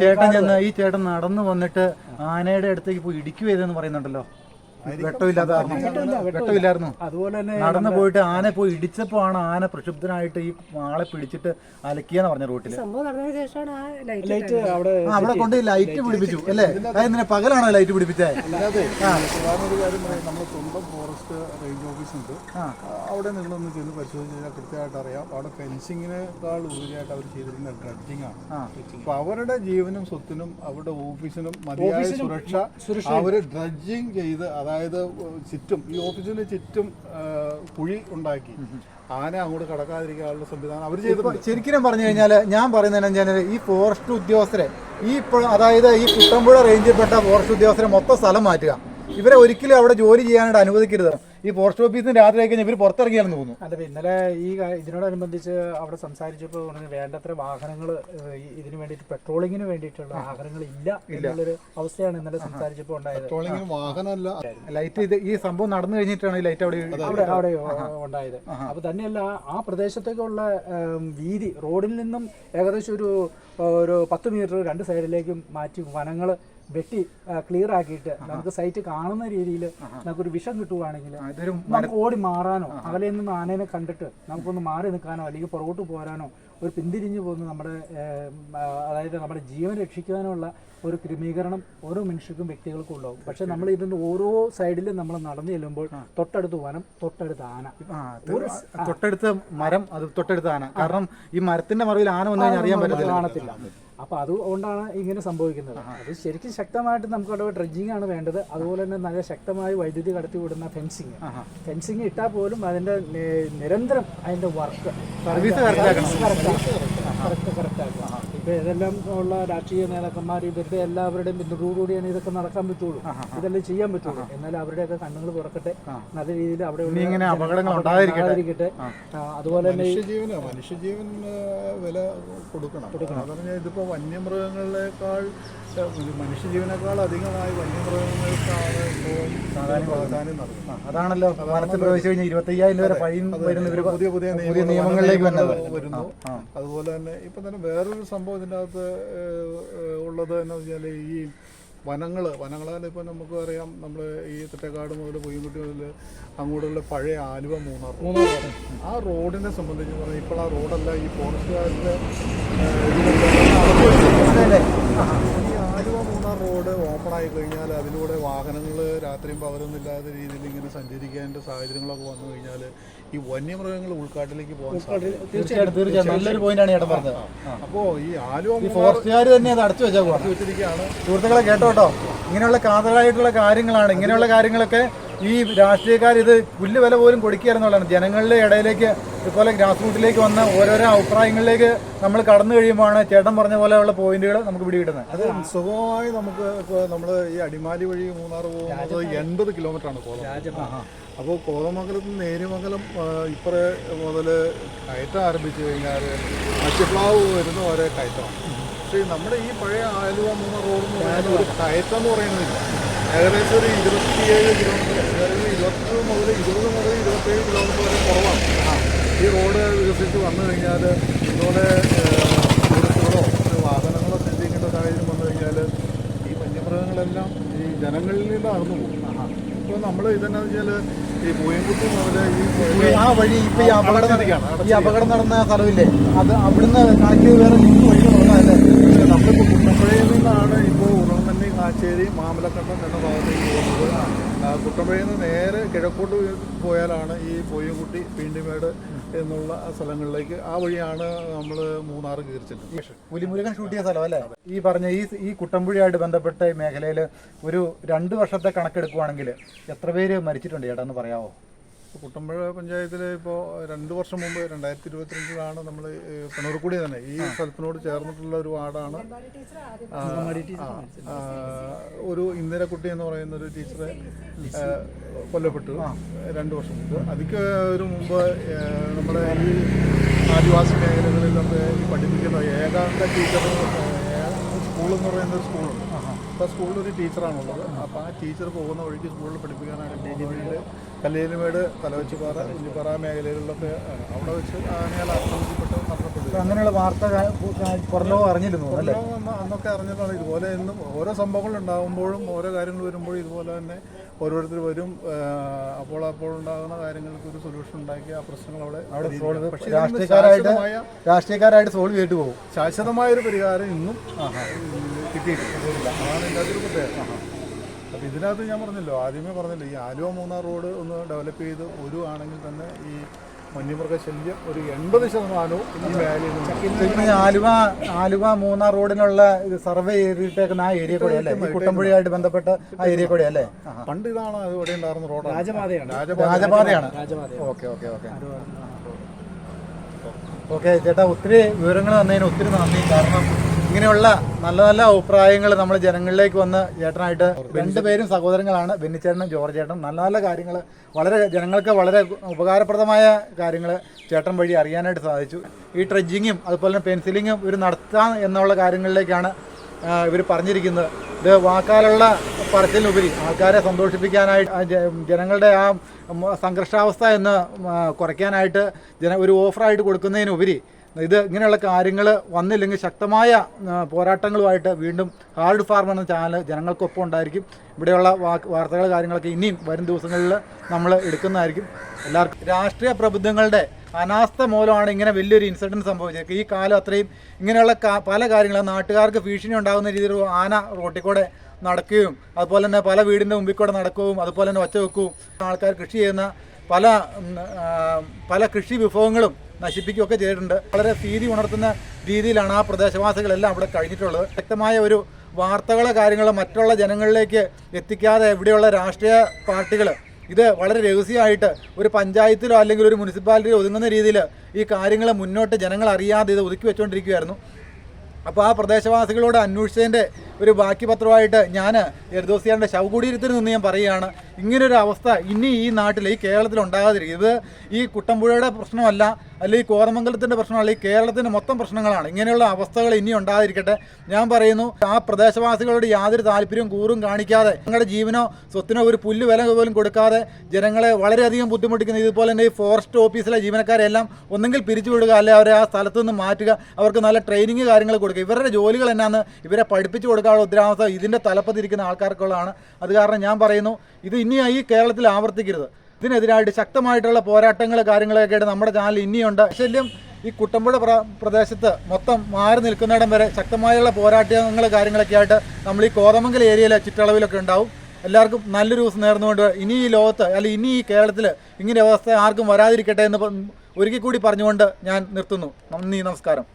ചേട്ടൻ നടന്നു വന്നിട്ട് ആനയുടെ അടുത്തേക്ക് പോയി ഇടിക്കുകയെന്ന് പറയുന്നുണ്ടല്ലോ. വെട്ടമില്ലായിരുന്നു. അതുപോലെ തന്നെ നടന്നു പോയിട്ട് ആന പോയി ഇടിച്ചപ്പോൾ ആണ് ആന പ്രക്ഷുബ്ധനായിട്ട് ഈ ആളെ പിടിച്ചിട്ട് അലക്കിയെന്ന് പറഞ്ഞ റൂട്ടിൽ. അവിടെ കൊണ്ട് ലൈറ്റ് പിടിപ്പിച്ചു അല്ലേ? അതെന്തിനാ പകലാണോ ലൈറ്റ് പിടിപ്പിച്ചത്? പ്രധാനൊരു കാര്യം പറയാം, നമ്മൾ സ്വന്തം ഫോറസ്റ്റ് റേഞ്ച് ഓഫീസുണ്ട്, അവിടെ നിങ്ങളൊന്ന് ചെന്ന് പരിശോധിച്ച് കഴിഞ്ഞാൽ കൃത്യമായിട്ട് അറിയാം. അവിടെ ഫെൻസിങ്ങിനേക്കാൾ ഉപരിയായിട്ട് അവർ ചെയ്തിരുന്ന ഡ്രഡ്ജിങ് ആണ്. അപ്പോൾ അവരുടെ ജീവനും സ്വത്തിനും അവരുടെ ഓഫീസിനും മതിയായ സുരക്ഷ അവർ ഡ്രഡ്ജിങ് ചെയ്ത്, അതായത് ചുറ്റും ഈ ഓഫീസിന് ചുറ്റും കുഴി ഉണ്ടാക്കി ആന അങ്ങോട്ട് കടക്കാതിരിക്കാനുള്ള സംവിധാനം അവർ ചെയ്തിട്ടുണ്ട്. ശരിക്കും പറഞ്ഞു കഴിഞ്ഞാൽ ഞാൻ പറയുന്നത് ഈ ഫോറസ്റ്റ് ഉദ്യോഗസ്ഥരെ അതായത് ഈ കുട്ടമ്പുഴ റേഞ്ചിൽപ്പെട്ട ഫോറസ്റ്റ് ഉദ്യോഗസ്ഥരെ മൊത്തം സ്ഥലം മാറ്റുക. ഇവരെ ഒരിക്കലും അവിടെ ജോലി ചെയ്യാനായിട്ട് അനുവദിക്കരുത്. ഈ പോസ്റ്റ് ഓഫീസിന് രാത്രി ആയി കഴിഞ്ഞാൽ ഇവർ പുറത്തിറങ്ങിയാണെന്ന് തോന്നുന്നു. അല്ല, ഇന്നലെ ഇതിനോടനുബന്ധിച്ച് അവിടെ സംസാരിച്ചപ്പോൾ വേണ്ടത്ര വാഹനങ്ങൾ ഇതിനു വേണ്ടിയിട്ട് പെട്രോളിങ്ങിന് വേണ്ടിയിട്ടുള്ള വാഹനങ്ങൾ ഇല്ല എന്നുള്ളൊരു അവസ്ഥയാണ് ഇന്നലെ സംസാരിച്ചപ്പോൾ ഉണ്ടായത്. പെട്രോളിങ്ങിന് വാഹനമല്ല, ലൈറ്റ് ഈ സംഭവം നടന്നു കഴിഞ്ഞിട്ടാണ് ഈ ലൈറ്റ് അവിടെ ഉണ്ടായത്. അപ്പോൾ തന്നെയല്ല, ആ പ്രദേശത്തേക്കുള്ള വീതി റോഡിൽ നിന്നും ഏകദേശം ഒരു 10 മീറ്റർ രണ്ട് സൈഡിലേക്കും മാറ്റി വനങ്ങൾ വെട്ടി ക്ലിയർ ആക്കിയിട്ട് നമുക്ക് സൈറ്റ് കാണുന്ന രീതിയിൽ നമുക്കൊരു വിഷം കിട്ടുവാണെങ്കിൽ നമുക്ക് ഓടി മാറാനോ അകലെ നിന്ന് ആനേനെ കണ്ടിട്ട് നമുക്കൊന്ന് മാറി നിൽക്കാനോ അല്ലെങ്കിൽ പുറകോട്ട് പോരാനോ ഒരു പിന്തിരിഞ്ഞു പോകുന്ന അതായത് നമ്മുടെ ജീവൻ രക്ഷിക്കാനുള്ള ഒരു ക്രമീകരണം ഓരോ മനുഷ്യർക്കും വ്യക്തികൾക്കും ഉണ്ടാവും. പക്ഷെ നമ്മൾ ഇതിൻ്റെ ഓരോ സൈഡിലും നമ്മൾ നടന്നു ചെല്ലുമ്പോൾ തൊട്ടടുത്ത് വനം, തൊട്ടടുത്ത് ആന, തൊട്ടടുത്ത് മരം, അത് തൊട്ടടുത്ത് ആന. കാരണം ഈ മരത്തിന്റെ മറവിൽ ആന വന്നു കഴിഞ്ഞാൽ അറിയാൻ കാണത്തില്ല. അപ്പോൾ അതുകൊണ്ടാണ് ഇങ്ങനെ സംഭവിക്കുന്നത്. അത് ശരിക്കും ശക്തമായിട്ട് നമുക്ക് അവിടെ ഡ്രഡ്ജിങ് ആണ് വേണ്ടത്. അതുപോലെ തന്നെ നല്ല ശക്തമായി വൈദ്യുതി കടത്തി വിടുന്ന ഫെൻസിങ് ഇട്ടാൽ പോലും അതിൻ്റെ നിരന്തരം അതിൻ്റെ വർക്ക് കറക്റ്റാക്കുക. ഇപ്പോൾ അപ്പോൾ ഇതെല്ലാം ഉള്ള രാഷ്ട്രീയ നേതാക്കന്മാർ ഇവരുടെ എല്ലാവരുടെയും പിന്തുണയോടുകൂടിയാണ് ഇതൊക്കെ നടക്കാൻ പറ്റുള്ളൂ, ഇതെല്ലാം ചെയ്യാൻ പറ്റുള്ളൂ. എന്നാലും അവരുടെയൊക്കെ കണ്ണുകൾ തുറക്കട്ടെ, നല്ല രീതിയിൽ അവിടെ ഇങ്ങനെ അപകടങ്ങൾ ഉണ്ടായിരിക്കട്ടെ. അതുപോലെ തന്നെ മനുഷ്യജീവൻ വില കൊടുക്കണം. എന്ന് പറഞ്ഞാൽ ഇതിപ്പോൾ വന്യമൃഗങ്ങളെക്കാൾ മനുഷ്യജീവനേക്കാൾ അധികമായി വന്യമൃഗങ്ങൾക്കാണ് ഇപ്പോൾ പ്രാധാന്യം നടക്കുന്നത്. അതാണല്ലോ വനത്തിൽ പ്രവേശിച്ചു കഴിഞ്ഞാൽ 25,000 വരെ ഫൈൻ വരുന്ന പുതിയ നിയമങ്ങളിലേക്ക് വരുന്നു. അതുപോലെ തന്നെ ഇപ്പം തന്നെ വേറൊരു സംഭവം ഇതിൻ്റെ അകത്ത് ഉള്ളത് എന്ന് വെച്ചാൽ ഈ വനങ്ങളാൽ ഇപ്പോൾ നമുക്ക് അറിയാം, നമ്മൾ ഈ തെറ്റക്കാട് മുതൽ പൊയ്യൻകുട്ടി മുതൽ അങ്ങോട്ടുള്ള പഴയ ആലുവ മൂന്നാർ ആ റോഡിനെ സംബന്ധിച്ച് പറഞ്ഞാൽ ഇപ്പോൾ ആ റോഡല്ല ഈ ഫോറസ്റ്റുകാരുടെ ഈ ആലുവ മൂന്നാർ റോഡ് ഓപ്പൺ ആയി കഴിഞ്ഞാൽ അതിലൂടെ വാഹനങ്ങൾ രാത്രിയും പകലൊന്നുമില്ലാത്ത രീതിയിൽ ഇങ്ങനെ സഞ്ചരിക്കേണ്ട സാഹചര്യങ്ങളൊക്കെ വന്നു കഴിഞ്ഞാൽ ഈ വന്യമൃഗങ്ങൾ ഉൾക്കാട്ടിലേക്ക് പോകാൻ തീർച്ചയായിട്ടും നല്ലൊരു പോയിന്റാണ് ചേട്ടൻ പറഞ്ഞത്. അപ്പോൾ ഈ ആലുവ ഫോറസ്റ്റുകാർ തന്നെ അത് അടച്ചു വെച്ചിരിക്കുകയാണ്. സുഹൃത്തുക്കളെ കേട്ടോട്ടോ, ഇങ്ങനെയുള്ള കാതലായിട്ടുള്ള കാര്യങ്ങളാണ്. ഇങ്ങനെയുള്ള കാര്യങ്ങളൊക്കെ ഈ രാഷ്ട്രീയക്കാർ ഇത് പുല്ല് വില പോലും കൊടുക്കുകയെന്നുള്ളതാണ്. ജനങ്ങളുടെ ഇടയിലേക്ക് ഇതുപോലെ ഗ്രാസ് റൂട്ടിലേക്ക് വന്ന ഓരോരോ അഭിപ്രായങ്ങളിലേക്ക് നമ്മൾ കടന്നു കഴിയുമ്പോഴാണ് ചേട്ടൻ പറഞ്ഞ പോലെയുള്ള പോയിന്റുകൾ നമുക്ക് പിടികിട്ടുന്നത്. അത് സുഗമമായി നമുക്ക് ഇപ്പോൾ നമ്മൾ ഈ അടിമാലി വഴി മൂന്നാർ പോകുന്നത് 80 കിലോമീറ്ററാണ് കോതമംഗലം. അപ്പോൾ കോതമംഗലത്ത് നിന്ന് നേര്യമംഗലം ഇപ്പറേ മുതൽ കയറ്റം ആരംഭിച്ചു കഴിഞ്ഞാൽ മച്ചിപ്ലാവ് വരുന്ന ഓരോ കയറ്റമാണ്. പക്ഷേ നമ്മുടെ ഈ പഴയ ആലുവ മൂന്നാർ റോഡ് എന്ന് പറയുന്നത് ഒരു കയറ്റം എന്ന് പറയുന്നില്ല, ഏകദേശം ഒരു 27 കിലോമീറ്റർ, അതായത് 20 മുതൽ 27 കിലോമീറ്റർ വരെ കുറവാണ്. ഈ റോഡ് വികസിച്ച് വന്നു കഴിഞ്ഞാൽ ഇതുപോലെ ടൂറിസ്റ്റുകളോ വാഹനങ്ങളോ സഞ്ചരിക്കേണ്ട സാഹചര്യം വന്നു കഴിഞ്ഞാൽ ഈ വന്യമൃഗങ്ങളെല്ലാം ഈ ജനങ്ങളിൽ നിന്ന് അകന്നു പോകും. ഇപ്പോൾ നമ്മൾ ഇതെന്നു വെച്ചാൽ ഈ പൂയംകുട്ടി മുതൽ ആ വഴി ഇപ്പൊ ഈ അപകടം നടന്ന സ്ഥലമില്ലേ, അത് അവിടുന്ന് കണക്ട് വേറെ വഴി തുറന്നതല്ലേ? നമ്മളിപ്പോൾ കുട്ടമ്പുഴയിൽ നിന്നാണ് ഇപ്പോൾ ഉരുളമണ്ണി കാച്ചേരി മാമലക്കണ്ടം എന്ന ഭാഗത്തേക്ക് പോകുന്നത്. കുട്ടമ്പുഴയിൽ നിന്ന് നേരെ കിഴക്കോട്ട് പോയാലാണ് ഈ പൂയംകുട്ടി പീണ്ടിമേട് എന്നുള്ള സ്ഥലങ്ങളിലേക്ക്, ആ വഴിയാണ് നമ്മൾ മൂന്നാർ കീർച്ചത്. പുലിമുരുകൻ ഷൂട്ട് ചെയ്ത സ്ഥലം അല്ലേ? ഈ പറഞ്ഞ ഈ കുട്ടമ്പുഴയായിട്ട് ബന്ധപ്പെട്ട ഈ മേഖലയിൽ ഒരു 2 വർഷത്തെ കണക്കെടുക്കുവാണെങ്കിൽ എത്ര പേര് മരിച്ചിട്ടുണ്ട് ചേട്ടാ എന്ന് പറയാമോ? കുട്ടമ്പുഴ പഞ്ചായത്തിൽ ഇപ്പോൾ 2 വർഷം മുമ്പ് 2022 നമ്മൾ പിണർക്കുടി തന്നെ ഈ സ്ഥലത്തിനോട് ചേർന്നിട്ടുള്ള ഒരു വാർഡാണ് ഒരു ഇന്ദിരക്കുട്ടി എന്ന് പറയുന്ന ഒരു ടീച്ചറെ കൊല്ലപ്പെട്ടു 2 വർഷം മുമ്പ്. അതിക്ക് ഒരു മുമ്പ് നമ്മുടെ ഈ ആദിവാസി മേഖലകളിലൊക്കെ ഈ പഠിപ്പിക്കുന്ന ഏകാന്ത ടീച്ചർ സ്കൂളെന്ന് പറയുന്ന ഒരു സ്കൂളുണ്ട്. അപ്പോൾ സ്കൂളിലൊരു ടീച്ചറാണുള്ളത്. അപ്പോൾ ആ ടീച്ചർ പോകുന്ന വഴിക്ക് സ്കൂളിൽ പഠിപ്പിക്കാനായിട്ട് പോകുന്ന വഴിയിൽ കല്ലേലുമേട്, തലവച്ചിപ്പാറ, കുഞ്ഞിപ്പാറ മേഖലകളിലൊക്കെ അവിടെ വെച്ച് ആനയാൽ ആക്രമിക്കപ്പെട്ട് മരണപ്പെട്ടു. അങ്ങനെയുള്ള വാർത്ത പുറലോകം അറിഞ്ഞിരുന്നു അല്ലേ? അന്നൊക്കെ അറിഞ്ഞിട്ടാണ്. ഇതുപോലെ എന്നും ഓരോ സംഭവങ്ങൾ ഉണ്ടാകുമ്പോഴും ഓരോ കാര്യങ്ങൾ വരുമ്പോഴും ഇതുപോലെ തന്നെ ഓരോരുത്തർ വരും. അപ്പോൾ ഉണ്ടാകുന്ന കാര്യങ്ങൾക്ക് ഒരു സൊല്യൂഷൻ ഉണ്ടാക്കി ആ പ്രശ്നങ്ങൾ അവിടെ രാഷ്ട്രീയക്കാരായിട്ട് സോൾവ് ചെയ്തിട്ട് പോകും. ശാശ്വതമായൊരു പരിഹാരം ഇന്നും കിട്ടിയിട്ടില്ല. അതാണ് എൻ്റെ അതൊരു പ്രത്യേകത. അപ്പോൾ ഇതിനകത്ത് ഞാൻ പറഞ്ഞല്ലോ, ആദ്യമേ പറഞ്ഞല്ലോ, ഈ ആലുവ മൂന്നാർ റോഡ് ഒന്ന് ഡെവലപ്പ് ചെയ്ത് ആണെങ്കിൽ തന്നെ ഈ വന്യമൃഗശല്യം ഒരു 80% ഈ മേഖലയിൽ ആലുവ മൂന്നാർ റോഡിനുള്ള സർവേ ചെയ്തിട്ടേക്കുന്ന ആ ഏരിയ കൂടെ അല്ലേ? ഈ കുട്ടമ്പുഴയായിട്ട് ബന്ധപ്പെട്ട ആ ഏരിയ കൂടെ അല്ലേ? പണ്ട് ഇതാണ് ഇവിടെ ഉണ്ടായിരുന്ന റോഡ്, രാജപാതയാണ്. ഓക്കെ ചേട്ടാ, ഒത്തിരി വിവരങ്ങൾ തന്നതിന് ഒത്തിരി നന്ദി. കാരണം ഇങ്ങനെയുള്ള നല്ല നല്ല അഭിപ്രായങ്ങൾ നമ്മൾ ജനങ്ങളിലേക്ക് വന്ന് ചേട്ടനായിട്ട്, 2 പേരും സഹോദരങ്ങളാണ്, ബെന്നിച്ചേട്ടനും ജോർജ് ചേട്ടനും. നല്ല നല്ല കാര്യങ്ങൾ, വളരെ ജനങ്ങൾക്ക് വളരെ ഉപകാരപ്രദമായ കാര്യങ്ങൾ ചേട്ടൻ വഴി അറിയാനായിട്ട് സാധിച്ചു. ഈ ട്രെഡ്ജിങ്ങും അതുപോലെ തന്നെ പെൻസിലിങ്ങും ഇവർ നടത്താം എന്നുള്ള കാര്യങ്ങളിലേക്കാണ് ഇവർ പറഞ്ഞിരിക്കുന്നത്. ഇത് വാക്കാലുള്ള പറച്ചിലിനുപരി ആൾക്കാരെ സന്തോഷിപ്പിക്കാനായിട്ട്, ജനങ്ങളുടെ ആ സംഘർഷാവസ്ഥ എന്ന് കുറയ്ക്കാനായിട്ട് ഒരു ഓഫറായിട്ട് കൊടുക്കുന്നതിനുപരി ഇത് ഇങ്ങനെയുള്ള കാര്യങ്ങൾ വന്നില്ലെങ്കിൽ ശക്തമായ പോരാട്ടങ്ങളുമായിട്ട് വീണ്ടും ഹാർഡ് ഫാർം എന്ന ചാനൽ ജനങ്ങൾക്കൊപ്പം ഉണ്ടായിരിക്കും. ഇവിടെയുള്ള വാർത്തകൾ കാര്യങ്ങളൊക്കെ ഇനിയും വരും ദിവസങ്ങളിൽ നമ്മൾ എടുക്കുന്നതായിരിക്കും. എല്ലാവർക്കും രാഷ്ട്രീയ പ്രബുദ്ധങ്ങളുടെ അനാസ്ഥ മൂലമാണ് ഇങ്ങനെ വലിയൊരു ഇൻസിഡൻറ്റ് സംഭവിച്ചത്. ഈ കാലം അത്രയും ഇങ്ങനെയുള്ള പല കാര്യങ്ങളും നാട്ടുകാർക്ക് ഭീഷണി ഉണ്ടാകുന്ന രീതിയിൽ ആന റോട്ടിൽ കൂടെ നടക്കുകയും അതുപോലെ തന്നെ പല വീടിൻ്റെ മുമ്പിൽ കൂടെ നടക്കുകയും അതുപോലെ തന്നെ ഒച്ച വെക്കുകയും ആൾക്കാർ കൃഷി ചെയ്യുന്ന പല കൃഷി വിഭവങ്ങളും നശിപ്പിക്കുകയൊക്കെ ചെയ്തിട്ടുണ്ട്. വളരെ ഭീതി ഉണർത്തുന്ന രീതിയിലാണ് ആ പ്രദേശവാസികളെല്ലാം അവിടെ കഴിഞ്ഞിട്ടുള്ളത്. വ്യക്തമായ ഒരു വാർത്തകളോ കാര്യങ്ങളോ മറ്റുള്ള ജനങ്ങളിലേക്ക് എത്തിക്കാതെ ഇവിടെയുള്ള രാഷ്ട്രീയ പാർട്ടികൾ ഇത് വളരെ രഹസ്യമായിട്ട് ഒരു പഞ്ചായത്തിലോ അല്ലെങ്കിൽ ഒരു മുനിസിപ്പാലിറ്റിയിലോ ഒതുങ്ങുന്ന രീതിയിൽ ഈ കാര്യങ്ങൾ മുന്നോട്ട് ജനങ്ങൾ അറിയാതെ ഇത് ഒതുക്കി വെച്ചുകൊണ്ടിരിക്കുകയായിരുന്നു. അപ്പോൾ ആ പ്രദേശവാസികളോട് അന്വേഷിച്ചതിൻ്റെ ഒരു ബാക്കി പത്രമായിട്ട് ഞാൻ എൽദോസിയാറിൻ്റെ ശവകുടീരത്തിൽ നിന്ന് ഞാൻ പറയുകയാണ്, ഇങ്ങനൊരു അവസ്ഥ ഇനി ഈ നാട്ടിൽ ഈ കേരളത്തിൽ ഉണ്ടാകാതിരിക്കും. ഇത് ഈ കുട്ടമ്പുഴയുടെ പ്രശ്നമല്ല, അല്ലെങ്കിൽ കോതമംഗലത്തിൻ്റെ പ്രശ്നമല്ല, ഈ കേരളത്തിൻ്റെ മൊത്തം പ്രശ്നങ്ങളാണ്. ഇങ്ങനെയുള്ള അവസ്ഥകൾ ഇനി ഉണ്ടാകാതിരിക്കട്ടെ. ഞാൻ പറയുന്നു, ആ പ്രദേശവാസികളോട് യാതൊരു താല്പര്യവും കൂറും കാണിക്കാതെ, ഞങ്ങളുടെ ജീവനോ സ്വത്തിനോ ഒരു പുല്ല് വില പോലും കൊടുക്കാതെ ജനങ്ങളെ വളരെയധികം ബുദ്ധിമുട്ടിക്കുന്ന, ഇതുപോലെ തന്നെ ഈ ഫോറസ്റ്റ് ഓഫീസിലെ ജീവനക്കാരെല്ലാം ഒന്നെങ്കിൽ പിരിച്ചുവിടുക, അല്ലെങ്കിൽ അവരെ ആ സ്ഥലത്ത് നിന്ന് മാറ്റുക, അവർക്ക് നല്ല ട്രെയിനിങ് കാര്യങ്ങൾ കൊടുക്കുക. ഇവരുടെ ജോലികൾ എന്നാന്ന് ഇവരെ പഠിപ്പിച്ചു കൊടുക്കാനുള്ള ഉത്തരവാദിത്വം ഇതിൻ്റെ തലപ്പത്തിരിക്കുന്ന ആൾക്കാർക്കുള്ളതാണ്. അത് കാരണം ഞാൻ പറയുന്നു, ഇത് ഇനി ഈ കേരളത്തിൽ ആവർത്തിക്കരുത്. ഇതിനെതിരായിട്ട് ശക്തമായിട്ടുള്ള പോരാട്ടങ്ങൾ കാര്യങ്ങളൊക്കെ ആയിട്ട് നമ്മുടെ ചാനൽ ഇനിയുണ്ട്. ശല്യം ഈ കുട്ടമ്പുഴ പ്രദേശത്ത് മൊത്തം മാറി നിൽക്കുന്നിടം വരെ ശക്തമായുള്ള പോരാട്ടങ്ങൾ കാര്യങ്ങളൊക്കെ ആയിട്ട് നമ്മൾ ഈ കോതമംഗലം ഏരിയയിലെ ചുറ്റളവിലൊക്കെ ഉണ്ടാവും. എല്ലാവർക്കും നല്ലൊരു ദിവസം നേർന്നുകൊണ്ട് ഇനി ഈ ലോകത്ത് അല്ലെങ്കിൽ ഇനി ഈ കേരളത്തിൽ ഇങ്ങനെ അവസ്ഥ ആർക്കും വരാതിരിക്കട്ടെ എന്ന് ഒരിക്കൽ കൂടി പറഞ്ഞുകൊണ്ട് ഞാൻ നിർത്തുന്നു. നന്ദി, നമസ്കാരം.